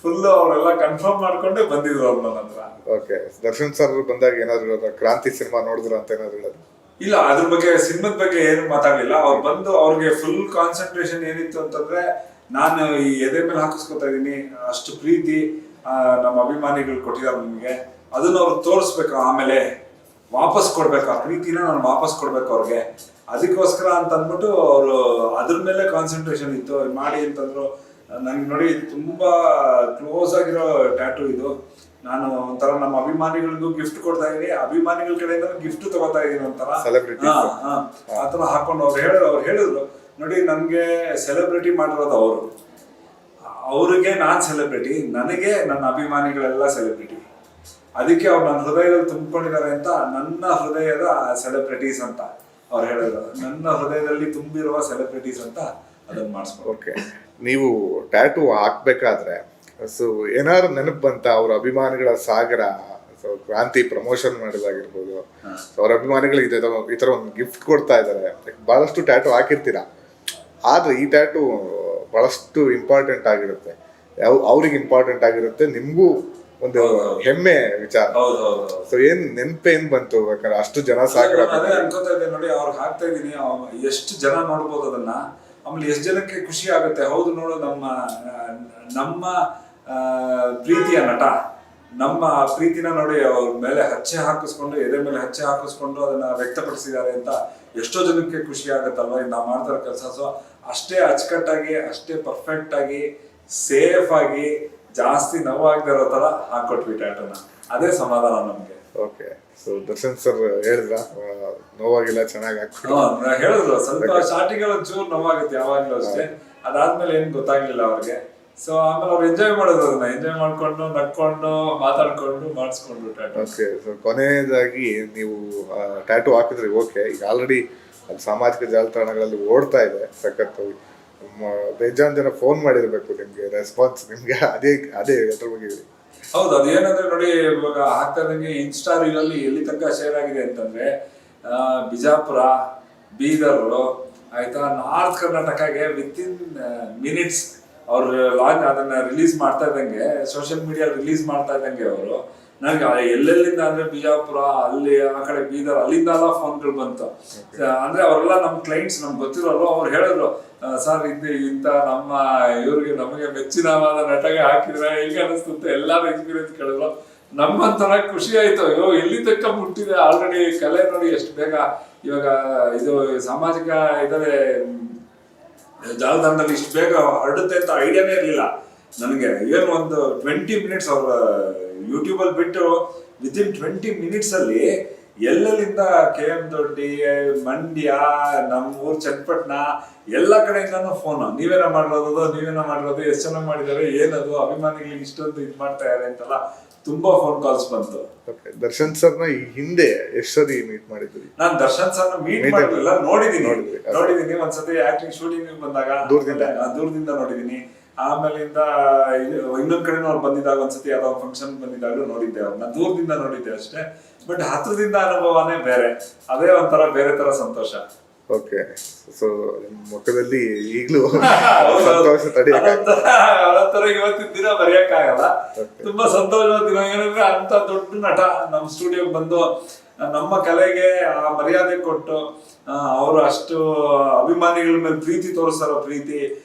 ಫುಲ್ ಅವರೆಲ್ಲ ಕನ್ಫರ್ಮ್ ಮಾಡ್ಕೊಂಡೆ ಬಂದಿದ್ರು ಅವ್ರು ನನ್ನ ಹತ್ರ. ಓಕೆ, ದರ್ಶನ್ ಸರ್ ಬಂದಾಗ ಏನಾದ್ರು ಕ್ರಾಂತಿ ಸಿನಿಮಾ ನೋಡಿದ್ರು ಅಂತ ಏನಾದ್ರು ಹೇಳೋದು? ಇಲ್ಲ, ಅದ್ರ ಬಗ್ಗೆ ಸಿನಿಮಾದ ಬಗ್ಗೆ ಏನು ಮಾತಾಡ್ಲಿಲ್ಲ. ಅವ್ರು ಬಂದು ಅವ್ರಿಗೆ ಫುಲ್ ಕಾನ್ಸಂಟ್ರೇಷನ್ ಏನಿತ್ತು ಅಂತಂದ್ರೆ, ನಾನು ಈ ಎದೆ ಮೇಲೆ ಹಾಕಿಸ್ಕೊತಾ ಇದೀನಿ, ಅಷ್ಟು ಪ್ರೀತಿ ನಮ್ಮ ಅಭಿಮಾನಿಗಳು ಕೊಟ್ಟಿದ್ದಾರೆ ನಮ್ಗೆ, ಅದನ್ನ ಅವ್ರು ತೋರಿಸ್ಬೇಕು, ಆಮೇಲೆ ವಾಪಸ್ ಕೊಡ್ಬೇಕು, ಆ ಪ್ರೀತಿನ ನಾನು ವಾಪಸ್ ಕೊಡ್ಬೇಕು ಅವ್ರಿಗೆ. ಅದಕ್ಕೋಸ್ಕರ ಅಂತ ಅಂದ್ಬಿಟ್ಟು ಅವರು ಅದ್ರ ಮೇಲೆ ಕಾನ್ಸಂಟ್ರೇಷನ್ ಇತ್ತು. ಮಾಡಿ ಅಂತಂದ್ರು. ನನ್ಗೆ ನೋಡಿ ತುಂಬಾ ಕ್ಲೋಸ್ ಆಗಿರೋ ಟ್ಯಾಟೂ ಇದು. ನಾನು ಒಂಥರ ನಮ್ಮ ಅಭಿಮಾನಿಗಳಿಗೂ ಗಿಫ್ಟ್ ಕೊಡ್ತಾ ಇದೀನಿ, ಅಭಿಮಾನಿಗಳ ಕಡೆಯಿಂದ ಗಿಫ್ಟ್ ತಗೋತಾ ಇದೀನಿ ಒಂಥರ. ಆತರ ಹಾಕೊಂಡು ಅವ್ರು ಹೇಳಿದ್ರು ನೋಡಿ, ನನ್ಗೆ ಸೆಲೆಬ್ರಿಟಿ ಮಾಡಿರೋದು ಅವರು, ಅವ್ರಿಗೆ ನಾನ್ ಸೆಲೆಬ್ರಿಟಿ, ನನಗೆ ನನ್ನ ಅಭಿಮಾನಿಗಳೆಲ್ಲ ಸೆಲೆಬ್ರಿಟಿ. ಅದಕ್ಕೆ ಅವ್ರು ನನ್ನ ಹೃದಯದಲ್ಲಿ ತುಂಬಿಕೊಂಡಿದ್ದಾರೆ ಅಂತ, ನನ್ನ ಹೃದಯದ ಸೆಲೆಬ್ರಿಟೀಸ್ ಅಂತ ಅವ್ರು ಹೇಳಿದ್ರು. ನನ್ನ ಹೃದಯದಲ್ಲಿ ತುಂಬಿರುವ ಸೆಲೆಬ್ರಿಟೀಸ್ ಅಂತ ಅದನ್ನ ಮಾಡಿಸ್ಬೋದು. ಓಕೆ, ನೀವು ಟ್ಯಾಟೂ ಹಾಕ್ಬೇಕಾದ್ರೆ ಸೊ ಏನಾದ್ರು ನೆನಪು ಬಂತ ಅವ್ರ ಅಭಿಮಾನಿಗಳ ಸಾಗರ? ಸೊ ಕ್ರಾಂತಿ ಪ್ರಮೋಷನ್ ಮಾಡೋದಾಗಿರ್ಬೋದು, ಅವ್ರ ಅಭಿಮಾನಿಗಳಿಗೆ ಈ ತರ ಒಂದು ಗಿಫ್ಟ್ ಕೊಡ್ತಾ ಇದಾರೆ, ಬಹಳಷ್ಟು ಟ್ಯಾಟೂ ಹಾಕಿರ್ತೀರಾ, ಆದ್ರೆ ಈ ಟ್ಯಾಟೂ ಬಹಳಷ್ಟು ಇಂಪಾರ್ಟೆಂಟ್ ಆಗಿರುತ್ತೆ, ಅವ್ರಿಗೆ ಇಂಪಾರ್ಟೆಂಟ್ ಆಗಿರುತ್ತೆ, ನಿಮ್ಗೂ ಒಂದು ಹೆಮ್ಮೆ ವಿಚಾರ. ಸೊ ಏನ್ ನೆನಪೇನ್ ಬಂತು? ಯಾಕಂದ್ರೆ ಅಷ್ಟು ಜನ ಸಾಗರ ಅನ್ಕೋತಾ ಇದ್ದೆ ನೋಡಿ, ಅವ್ರಿಗೆ ಹಾಕ್ತಾ ಇದೀನಿ, ಎಷ್ಟು ಜನ ನೋಡ್ಬೋದು ಅದನ್ನ, ಆಮೇಲೆ ಎಷ್ಟು ಜನಕ್ಕೆ ಖುಷಿ ಆಗುತ್ತೆ. ಹೌದು ನೋಡು, ನಮ್ಮ ಪ್ರೀತಿಯ ನಟ ನಮ್ಮ ಪ್ರೀತಿನ ನೋಡಿ ಅವ್ರ ಮೇಲೆ ಹಚ್ಚೆ ಹಾಕಿಸ್ಕೊಂಡು, ಎದೆ ಮೇಲೆ ಹಚ್ಚೆ ಹಾಕಿಸ್ಕೊಂಡು ಅದನ್ನ ವ್ಯಕ್ತಪಡಿಸಿದ್ದಾರೆ ಅಂತ ಎಷ್ಟೋ ಜನಕ್ಕೆ ಖುಷಿ ಆಗುತ್ತಲ್ವ ನಾವು ಮಾಡ್ತಾರ ಕೆಲಸ. ಸೊ ಅಷ್ಟೇ ಅಚ್ಚುಕಟ್ಟಾಗಿ, ಅಷ್ಟೇ ಪರ್ಫೆಕ್ಟ್ ಆಗಿ, ಸೇಫ್ ಆಗಿ, ಜಾಸ್ತಿ ನೋವಾಗದಿರೋ ತರ ಹಾಕೊಟ್ವಿ ಟ್ಯಾಟೂನ. ಅದೇ ಸಮಾಧಾನ ನಮ್ಗೆ. ಓಕೆ, ಸೊ ದರ್ಶನ್ ಸರ್ ಹೇಳಿದ್ರ ನೋವಾಗಿಲ್ಲ, ಚೆನ್ನಾಗಿ ಹೇಳಿದ್ರು. ಸ್ವಲ್ಪ ಸ್ಟಾರ್ಟಿಂಗ್ ಒಂಚೂರು ನೋವಾಗುತ್ತೆ ಯಾವಾಗ್ಲೂ ಅಷ್ಟೇ, ಅದಾದ್ಮೇಲೆ ಏನ್ ಗೊತ್ತಾಗ್ಲಿಲ್ಲ ಅವ್ರಿಗೆ. ಸೊ ಆಮೇಲೆ ಅವ್ರು ಎಂಜಾಯ್ ಮಾಡೋದು, ಅದನ್ನ ಎಂಜಾಯ್ ಮಾಡ್ಕೊಂಡು, ನಡ್ಕೊಂಡು, ಮಾತಾಡ್ಕೊಂಡು ಮಾಡಿಸ್ಕೊಂಡು ಟ್ಯಾಟೂ. ಓಕೆ, ಸೊ ಕೊನೆಯದಾಗಿ ನೀವು ಟ್ಯಾಟೂ ಹಾಕಿದ್ರಿ, ಓಕೆ, ಈಗ ಆಲ್ರೆಡಿ ಅದು ಸಾಮಾಜಿಕ ಜಾಲತಾಣಗಳಲ್ಲಿ ಓಡ್ತಾ ಇದೆ ಸಖತ್ತು, ಬೇಜಾನ್ ಜನ ಫೋನ್ ಮಾಡಿರ್ಬೇಕು ನಿಮ್ಗೆ, ರೆಸ್ಪಾನ್ಸ್ ನಿಮ್ಗೆ ಅದೇ ಅದ್ರ ಬಗ್ಗೆ ಹೇಳಿ. ಹೌದು, ಅದೇನಂದ್ರೆ ನೋಡಿ, ಇವಾಗ ಆಗ್ತಾ ಇದ್ದಂಗೆ ಇನ್ಸ್ಟಾ ರೀಲಲ್ಲಿ ಎಲ್ಲಿ ತನಕ ಶೇರ್ ಆಗಿದೆ ಅಂತಂದ್ರೆ, ಬಿಜಾಪುರ, ಬೀದರ್ ಆಯ್ತಾ, ನಾರ್ತ್ ಕರ್ನಾಟಕಗೆ ವಿತಿನ್ ಮಿನಿಟ್ಸ್ ಅವ್ರು ಅದನ್ನ ರಿಲೀಸ್ ಮಾಡ್ತಾ ಇದ್ದಂಗೆ, ಸೋಷಿಯಲ್ ಮೀಡಿಯಾ ರಿಲೀಸ್ ಮಾಡ್ತಾ ಇದ್ದಂಗೆ ಅವರು ನನಗೆ ಎಲ್ಲೆಲ್ಲಿಂದ ಅಂದ್ರೆ ಬಿಜಾಪುರ, ಅಲ್ಲಿ ಆ ಕಡೆ ಬೀದರ್, ಅಲ್ಲಿಂದ ಎಲ್ಲ ಫೋನ್ಗಳು ಬಂತು. ಅಂದ್ರೆ ಅವರೆಲ್ಲ ನಮ್ಮ ಕ್ಲೈಂಟ್ಸ್, ನಮ್ಗೆ ಗೊತ್ತಿರೋರು. ಅವ್ರು ಹೇಳಿದ್ರು, ಸರ್ ಇಂತ ನಮ್ಮ ಇವ್ರಿಗೆ ನಮಗೆ ಮೆಚ್ಚಿನವಾದ ನಟಗೆ ಹಾಕಿದ್ರೆ ಹೇಗೆ ಅನಿಸ್ತಂತೆ ಎಲ್ಲಾರು ಎಕ್ಸ್ಪೀರಿಯನ್ಸ್ ಕೇಳಿದ್ರು. ನಮ್ಮಂತರ ಖುಷಿ ಆಯ್ತು. ಅಯ್ಯೋ, ಎಲ್ಲಿ ತಕ್ಕ ಮುಟ್ಟಿದೆ ಆಲ್ರೆಡಿ ಕಲೆ ನೋಡಿ ಎಷ್ಟು ಬೇಗ. ಇವಾಗ ಇದು ಸಾಮಾಜಿಕ ಇದರೇ ಜಾಲತಾಣದಲ್ಲಿ ಇಷ್ಟು ಬೇಗ ಹರಡುತ್ತೆ ಅಂತ ಐಡಿಯಾನೇ ಇರಲಿಲ್ಲ ನನಗೆ. ಏನು ಒಂದು 20 ಮಿನಿಟ್ಸ್ ಅವ್ರ ಯೂಟ್ಯೂಬ್ ಅಲ್ಲಿ ಬಿಟ್ಟು ವಿತಿನ್ 20 ಮಿನಿಟ್ಸ್ ಅಲ್ಲಿ ಎಲ್ಲೆಲ್ಲಿಂದ KM ದೊಡ್ಡಿ, ಮಂಡ್ಯ, ನಮ್ಮೂರ್ ಚನ್ನಪಟ್ಟಣ, ಎಲ್ಲ ಕಡೆಯಿಂದಾನು ಫೋನ್, ನೀವೇನ ಮಾಡಿರೋದು, ಎಷ್ಟು ಚೆನ್ನಾಗಿ ಮಾಡಿದ್ದಾರೆ, ಏನದು, ಅಭಿಮಾನಿಗಳಿಗೆ ಇಷ್ಟೊಂದು ಇದು ಮಾಡ್ತಾ ಇದ್ದಾರೆ ಅಂತೆಲ್ಲ ತುಂಬಾ ಫೋನ್ ಕಾಲ್ಸ್ ಬಂತು. ದರ್ಶನ್ ಸರ್ನ ಈ ಹಿಂದೆ ಎಷ್ಟು ಸರಿ ಮೀಟ್ ಮಾಡಿದ್ರಿ? ನಾನು ದರ್ಶನ್ ಸರ್ನ ಮೀಟ್ ಮಾಡಿಲ್ಲ, ನೋಡಿದೀನಿ ಒಂದ್ಸತಿ ಆಕ್ಟಿಂಗ್ ಶೂಟಿಂಗ್ ಬಂದಾಗ ದೂರದಿಂದ ನೋಡಿದೀನಿ. ಆಮೇಲಿಂದ ಇನ್ನೊಂದ್ ಕಡೆ ಅವ್ರು ಬಂದಿದ್ದಾಗ ಒಂದ್ಸತಿ ಯಾವ್ದೋ ಫಂಕ್ಷನ್ ಬಂದಿದ್ದಾಗಲೂ ನೋಡಿದ್ದೆ, ಅವ್ರನ್ನ ದೂರದಿಂದ ನೋಡಿದ್ದೆ ಅಷ್ಟೇ. ಬಟ್ ಹತ್ರದಿಂದ ಅನುಭವನೇ ಬೇರೆ, ಅದೇ ಒಂಥರ ಬೇರೆ ತರ ಸಂತೋಷ. ಓಕೆ. ಸೊ ಮುಖದಲ್ಲಿ ಈಗಲೂ ಸಂತೋಷ ತಡೆಯಕ್ಕೆ ಅವರ ಇವತ್ತಿನ ದಿನ ಬರೆಯಕ್ಕಾಗಲ್ಲ. ತುಂಬಾ ಸಂತೋಷವಾದ ದಿನ ಏನಂದ್ರೆ ಅಂತ ದೊಡ್ಡ ನಟ ನಮ್ಮ ಸ್ಟುಡಿಯೋಗೆ ಬಂದು ನಮ್ಮ ಕಲೆಗೆ ಆ ಮರ್ಯಾದೆ ಕೊಟ್ಟು ಅವರು ಅಷ್ಟು ಅಭಿಮಾನಿಗಳ ಮೇಲೆ ಪ್ರೀತಿ ತೋರಿಸ್ತಾರೋ ಪ್ರೀತಿ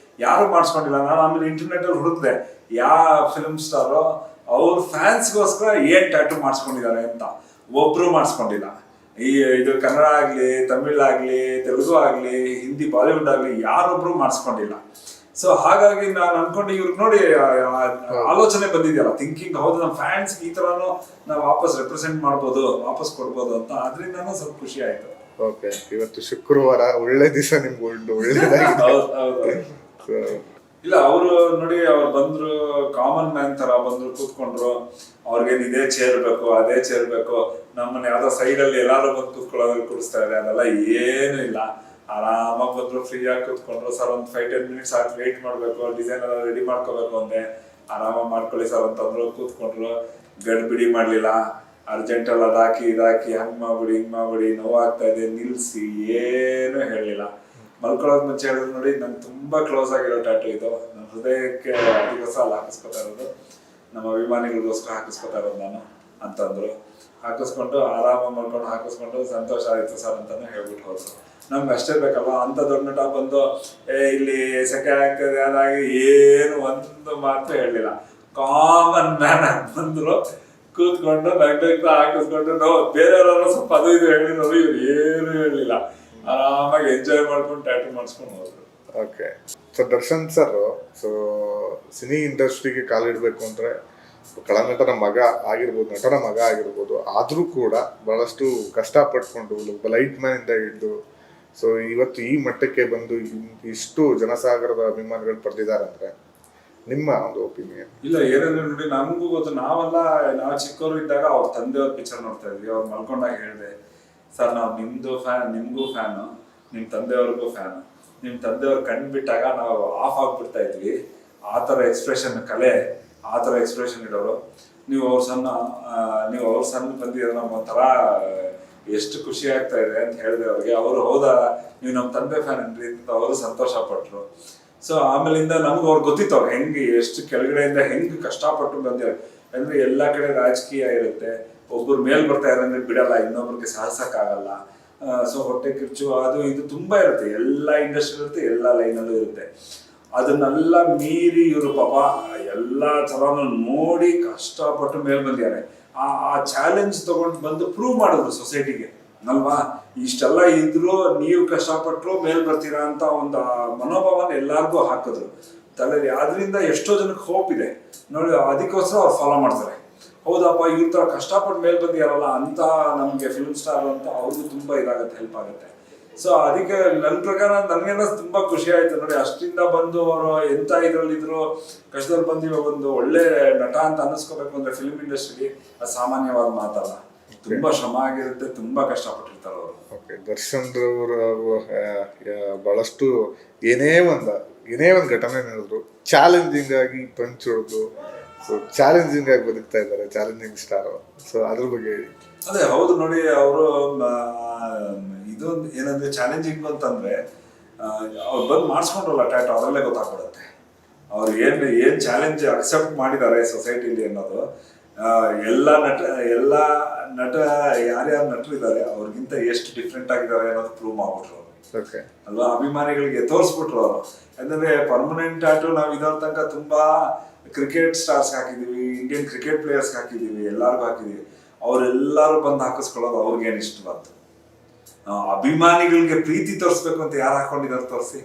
ಯಾರು ಮಾಡಿಸ್ಕೊಂಡಿಲ್ಲ. ನಾನು ಆಮೇಲೆ ಇಂಟರ್ನೆಟ್ ಅಲ್ಲಿ ಹುಡುಕ್ದೆ ಯಾವ ಫಿಲ್ಮ್ ಸ್ಟಾರು ಅವ್ರ ಫ್ಯಾನ್ಸ್ಗೋಸ್ಕರ ಏನ್ ಟ್ಯಾಟೂ ಮಾಡಿಸ್ಕೊಂಡಿದ್ದಾರೆ ಅಂತ. ಒಬ್ರು ಮಾಡಿಸ್ಕೊಂಡಿಲ್ಲ. ಇದು ಕನ್ನಡ ಆಗ್ಲಿ, ತಮಿಳ್ ಆಗ್ಲಿ, ತೆಲುಗು ಆಗ್ಲಿ, ಹಿಂದಿ, ಬಾಲಿವುಡ್ ಆಗ್ಲಿ ಯಾರೊಬ್ರು ಮಾಡಿಸ್ಕೊಂಡಿಲ್ಲ. ಸೊ ಹಾಗಾಗಿ ನಾನು ಅನ್ಕೊಂಡು ಇವ್ರಿಗೆ ನೋಡಿ ಆಲೋಚನೆ ಬಂದಿದೆಯಲ್ಲ, ಥಿಂಕಿಂಗ್ ಹೌದು ನಮ್ಮ ಫ್ಯಾನ್ಸ್ ಈ ತರಾನು ನಾವು ವಾಪಸ್ ರೆಪ್ರೆಸೆಂಟ್ ಮಾಡ್ಬೋದು, ವಾಪಸ್ ಕೊಡ್ಬೋದು ಅಂತ. ಅದರಿಂದನೂ ಸ್ವಲ್ಪ ಖುಷಿ ಆಯ್ತು. ಓಕೆ. ಇವತ್ತು ಶುಕ್ರವಾರ ಒಳ್ಳೆ ದಿವಸ ನಿಮ್ಗೆ ಒಳ್ಳೇದಾಗಿದೆ. ಇಲ್ಲ ಅವರು ನೋಡಿ, ಅವ್ರು ಬಂದ್ರು ಕಾಮನ್ ಮ್ಯಾನ್ ತರ ಬಂದ್ರು, ಕೂತ್ಕೊಂಡ್ರು. ಅವ್ರಿಗೇನ್ ಇದೇ ಚೇರ್ ಬೇಕು, ಅದೇ ಚೇರ್ ಬೇಕು, ನಮ್ಮನ್ನ ಯಾವ್ದೋ ಸೈಡ್ ಅಲ್ಲಿ ಎಲ್ಲಾರು ಬಂದು ಕೂತ್ಕೊಳ್ಳೋದ್ರಲ್ಲಿ ಕೂರಿಸ್ತಾ ಇದ್ದಾರೆ. ಅದೆಲ್ಲ ಏನು ಇಲ್ಲ. ಆರಾಮಾಗಿ ಬಂದ್ರು, ಫ್ರೀ ಆಗಿ ಕೂತ್ಕೊಂಡ್ರು. ಸರ್ ಒಂದು 5-10 ಮಿನಿಟ್ಸ್ ಆಗಿ ವೇಟ್ ಮಾಡ್ಬೇಕು, ಡಿಸೈನ್ ಎಲ್ಲ ರೆಡಿ ಮಾಡ್ಕೋಬೇಕು ಅಂದೆ. ಆರಾಮಾಗಿ ಮಾಡ್ಕೊಳ್ಳಿ ಸರ್ ಅಂತಂದ್ರು, ಕೂತ್ಕೊಂಡ್ರು. ಗಡ್ಬಿಡಿ ಮಾಡ್ಲಿಲ್ಲ. ಅರ್ಜೆಂಟ್ ಅಲ್ಲ, ಅದಾಕಿ ಇದಾಕಿ, ಹಂಗ್ ಮಾಡ್ಬಿಡಿ ಹಿಂಗ್ ಮಾಡ್ಬಿಡಿ, ನೋವಾಗ್ತಾ ಇದೆ, ನಿಲ್ಸಿ, ಏನು ಹೇಳಿಲ್ಲ. ಮಲ್ಕೊಳ್ಳೋದ್ ಮುಂಚೆ ಹೇಳಿದ್ರು ನೋಡಿ, ನಂಗೆ ತುಂಬಾ ಕ್ಲೋಸ್ ಆಗಿರೋ ಟ್ಯಾಟೂ ಇದು. ನನ್ನ ಹೃದಯಕ್ಕೆ ಅದಕ್ಕೋಸ್ಕರ ಅಲ್ಲಿ ಹಾಕಿಸ್ಕೊತಾ ಇರೋದು, ನಮ್ಮ ಅಭಿಮಾನಿಗಳಿಗೋಸ್ಕರ ಹಾಕಿಸ್ಕೊತಾ ಇರೋದು ನಾನು ಅಂತಂದ್ರು. ಹಾಕಿಸ್ಕೊಂಡು ಆರಾಮಾಗಿ ಮಾಡ್ಕೊಂಡು ಹಾಕಿಸ್ಕೊಂಡು ಸಂತೋಷ ಆಯ್ತು ಸರ್ ಅಂತಾನು ಹೇಳ್ಬಿಟ್ಟು ಹೋದ್ರು. ನಮ್ಗೆ ಅಷ್ಟೇ ಬೇಕಲ್ಲ, ಅಂತ ದೊಡ್ಡ ನಟ ಬಂದು ಇಲ್ಲಿ ಸೆಕೆ ಆಗ್ತದೆ ಅದಾಗಿ ಏನು ಒಂದು ಮಾತು ಹೇಳಲಿಲ್ಲ. ಕಾಮನ್ ಮ್ಯಾನ್ ಆಗಿ ಬಂದ್ರು, ಕೂತ್ಕೊಂಡು ನಗ್ನಗ್ತಾ ಹಾಕಿಸ್ಕೊಂಡು ನಾವು ಬೇರೆಯವರೆಲ್ಲ ಸ್ವಲ್ಪ ಅದು ಇದು ಹೇಳಿದ್ರು, ಇವ್ರು ಏನು ಹೇಳಲಿಲ್ಲ. ಆರಾಮಾಗಿ ಎಂಜಾಯ್ ಮಾಡ್ಕೊಂಡು ಟ್ಯಾಟೂ ಮಾಡಿಸ್ಕೊಂಡು ಹೋದ್ರು. Okay. So Darshan sir, so cine ಇಂಡಸ್ಟ್ರಿಗೆ ಕಾಲಿಡಬೇಕು ಅಂದರೆ ಕಳನಟನ ಮಗ ಆಗಿರ್ಬೋದು, ನಟನ ಮಗ ಆಗಿರ್ಬೋದು, ಆದರೂ ಕೂಡ ಬಹಳಷ್ಟು ಕಷ್ಟಪಟ್ಕೊಂಡು ಲೈಟ್ ಮ್ಯಾನಿಂದ ಹಿಡಿದು ಸೊ ಇವತ್ತು ಈ ಮಟ್ಟಕ್ಕೆ ಬಂದು ಇಷ್ಟು ಜನಸಾಗರದ ಅಭಿಮಾನಿಗಳು ಪಡೆದಿದ್ದಾರೆ ಅಂದರೆ ನಿಮ್ಮ ಒಂದು ಒಪಿನಿಯನ್? ಇಲ್ಲ, ಏನಂದ್ರೆ ನೋಡಿ, ನಮಗೂ ಗೊತ್ತು. ನಾವು ಚಿಕ್ಕವರು ಇದ್ದಾಗ ಅವ್ರ ತಂದೆಯವ್ರ ಪಿಕ್ಚರ್ ನೋಡ್ತಾ ಇದ್ವಿ. ಅವ್ರು ಮಲ್ಕೊಂಡಾಗ ಹೇಳಿದೆ, ಸರ್ ನಾವು ನಿಮ್ದು ಫ್ಯಾನ್, ನಿಮ್ಗೂ ಫ್ಯಾನು, ನಿಮ್ಮ ತಂದೆಯವ್ರಿಗೂ ಫ್ಯಾನು. ನಿಮ್ಮ ತಂದೆಯವ್ರು ಕಣ್ಣು ಬಿಟ್ಟಾಗ ನಾವು ಆಫ್ ಆಗ್ಬಿಡ್ತಾ ಇದ್ವಿ. ಆ ಥರ ಎಕ್ಸ್ಪ್ರೆಷನ್, ಕಲೆ ಆ ಥರ ಎಕ್ಸ್ಪ್ರೆಷನ್ ಇಡೋರು. ನೀವು ಅವ್ರ ಸಣ್ಣ ಬಂದಿದ್ರೆ ನಮ್ಮ ಒಂಥರ ಎಷ್ಟು ಖುಷಿ ಆಗ್ತಾ ಇದೆ ಅಂತ ಹೇಳಿದೆ ಅವ್ರಿಗೆ. ಅವರು ಹೌದಾ ನೀವು ನಮ್ಮ ತಂದೆ ಫ್ಯಾನ್ ಏನ್ರಿ ಅಂತ ಅವರು ಸಂತೋಷ ಪಟ್ರು. ಸೊ ಆಮೇಲಿಂದ ನಮ್ಗೆ ಅವ್ರು ಗೊತ್ತಿತ್ತು ಅವ್ರು ಹೆಂಗೆ ಎಷ್ಟು ಕೆಳಗಡೆಯಿಂದ ಹೆಂಗೆ ಕಷ್ಟಪಟ್ಟು ಬಂದಿದ್ದಾರೆ. ಅಂದ್ರೆ ಎಲ್ಲ ಕಡೆ ರಾಜಕೀಯ ಇರುತ್ತೆ, ಒಬ್ಬರು ಮೇಲ್ ಬರ್ತಾ ಇರೋದ್ರೆ ಬಿಡಲ್ಲ, ಇನ್ನೊಬ್ರಿಗೆ ಸಾಧಿಸಕ್ಕಾಗಲ್ಲ. ಸೊ ಹೊಟ್ಟೆ ಕಿರ್ಚು ಅದು ಇದು ತುಂಬಾ ಇರುತ್ತೆ, ಎಲ್ಲ ಇಂಡಸ್ಟ್ರಿ ಇರುತ್ತೆ, ಎಲ್ಲ ಲೈನಲ್ಲೂ ಇರುತ್ತೆ. ಅದನ್ನೆಲ್ಲ ಮೀರಿ ಇವರು ಪಾಪ ಎಲ್ಲ ಥರನೂ ನೋಡಿ ಕಷ್ಟಪಟ್ಟು ಮೇಲ್ ಬಂದಿದ್ದಾರೆ. ಆ ಚಾಲೆಂಜ್ ತಗೊಂಡು ಬಂದು ಪ್ರೂವ್ ಮಾಡಿದ್ರು ಸೊಸೈಟಿಗೆ ಅಲ್ವಾ. ಇಷ್ಟೆಲ್ಲ ಇದ್ರು ನೀವು ಕಷ್ಟಪಟ್ಟರು ಮೇಲ್ ಬರ್ತೀರಾ ಅಂತ ಒಂದು ಮನೋಭಾವನ ಎಲ್ಲಾರ್ಗೂ ಹಾಕಿದ್ರು ತಲೆಯಲ್ಲಿ. ಅದರಿಂದ ಎಷ್ಟೋ ಜನಕ್ಕೆ ಹೋಪ್ ಇದೆ ನೋಡಿ, ಅದಕ್ಕೋಸ್ಕರ ಅವ್ರು ಫಾಲೋ ಮಾಡ್ತಾರೆ. ಹೌದಪ್ಪ, ಇವ್ರ ಥರ ಕಷ್ಟಪಟ್ಟು ಮೇಲ್ ಬಂದಿಯಾರಲ್ಲ ಅಂತ ನಮಗೆ ಫಿಲ್ಮ್ ಸ್ಟಾರ್ ಅಂತ ಅವ್ರಿಗೂ ತುಂಬಾ ಇದಾಗುತ್ತೆ, ಹೆಲ್ಪ್ ಆಗುತ್ತೆ. ಸೊ ಅದಕ್ಕೆ ನನ್ನ ಪ್ರಕಾರ ನನಗೇನೋ ತುಂಬಾ ಖುಷಿ ಆಯ್ತು ನೋಡಿ. ಅಷ್ಟಿಂದ ಬಂದು ಅವರು ಎಂತ ಇದ್ರಲ್ಲಿದ್ರು, ಕಷ್ಟದಲ್ಲಿ ಬಂದು ಇವಾಗ ಒಂದು ಒಳ್ಳೆ ನಟ ಅಂತ ಅನ್ನಿಸ್ಕೋಬೇಕು ಅಂದ್ರೆ ಫಿಲ್ಮ್ ಇಂಡಸ್ಟ್ರಿ ಅದು ಸಾಮಾನ್ಯವಾದ ಮಾತಲ್ಲ. ತುಂಬಾ ಶ್ರಮ ಆಗಿರುತ್ತೆ, ತುಂಬಾ ಕಷ್ಟಪಟ್ಟಿರ್ತಾರೆ ಅವರು. ಓಕೆ. ದರ್ಶನ್ ಅವರು ಬಹಳಷ್ಟು ಏನೇ ಒಂದು ಘಟನೆ ನಡೆದ್ರು ಚಾಲೆಂಜಿಂಗ್ ಆಗಿ ಪಂಚ್ ಹೊಡೆದು, ಸೊ ಚಾಲೆಂಜಿಂಗ್ ಆಗಿ ಬದುಕ್ತಾ ಇದ್ದಾರೆ, ಚಾಲೆಂಜಿಂಗ್ ಸ್ಟಾರ್. ಸೊ ಅದ್ರ ಬಗ್ಗೆ ಹೇಳಿ. ಅದೇ ಹೌದು ನೋಡಿ, ಅವರು ಇದೊಂದು ಏನಂದ್ರೆ ಚಾಲೆಂಜಿಂಗ್ ಅಂತಂದ್ರೆ ಅವ್ರು ಬಂದು ಮಾಡಿಸ್ಕೊಂಡ್ರಲ್ಲ ಟ್ಯಾಟೋ, ಅದರಲ್ಲೇ ಗೊತ್ತಾಗ್ಬಿಡುತ್ತೆ ಅವ್ರು ಏನ್ ಚಾಲೆಂಜ್ ಅಕ್ಸೆಪ್ಟ್ ಮಾಡಿದ್ದಾರೆ ಸೊಸೈಟಿಲಿ ಅನ್ನೋದು. ಎಲ್ಲ ನಟ ಯಾರ್ಯಾರು ನಟರು ಇದ್ದಾರೆ ಅವ್ರಿಗಿಂತ ಎಷ್ಟು ಡಿಫ್ರೆಂಟ್ ಆಗಿದ್ದಾರೆ ಅನ್ನೋದು ಪ್ರೂವ್ ಮಾಡ್ಬಿಟ್ರು ಅವರು ಅಲ್ವಾ. ಅಭಿಮಾನಿಗಳಿಗೆ ತೋರಿಸ್ಬಿಟ್ರು ಅವರು. ಯಾಕಂದ್ರೆ ಪರ್ಮನೆಂಟ್ ಟ್ಯಾಟೂ ನಾವು ಇದರ ತನಕ ತುಂಬಾ ಕ್ರಿಕೆಟ್ ಸ್ಟಾರ್ಸ್ ಹಾಕಿದೀವಿ, ಇಂಡಿಯನ್ ಕ್ರಿಕೆಟ್ ಪ್ಲೇಯರ್ಸ್ ಹಾಕಿದೀವಿ, ಎಲ್ಲಾರ್ಗು ಹಾಕಿದೀವಿ. ಅವರೆಲ್ಲರೂ ಬಂದು ಹಾಕಿಸ್ಕೊಳ್ಳೋದು ಅವ್ರಿಗೇನು ಇಷ್ಟ ಬಂತು. ಅಭಿಮಾನಿಗಳಿಗೆ ಪ್ರೀತಿ ತೋರಿಸ್ಬೇಕು ಅಂತ ಯಾರು ಹಾಕೊಂಡಿದ್ದಾರೆ ತೋರಿಸಿ,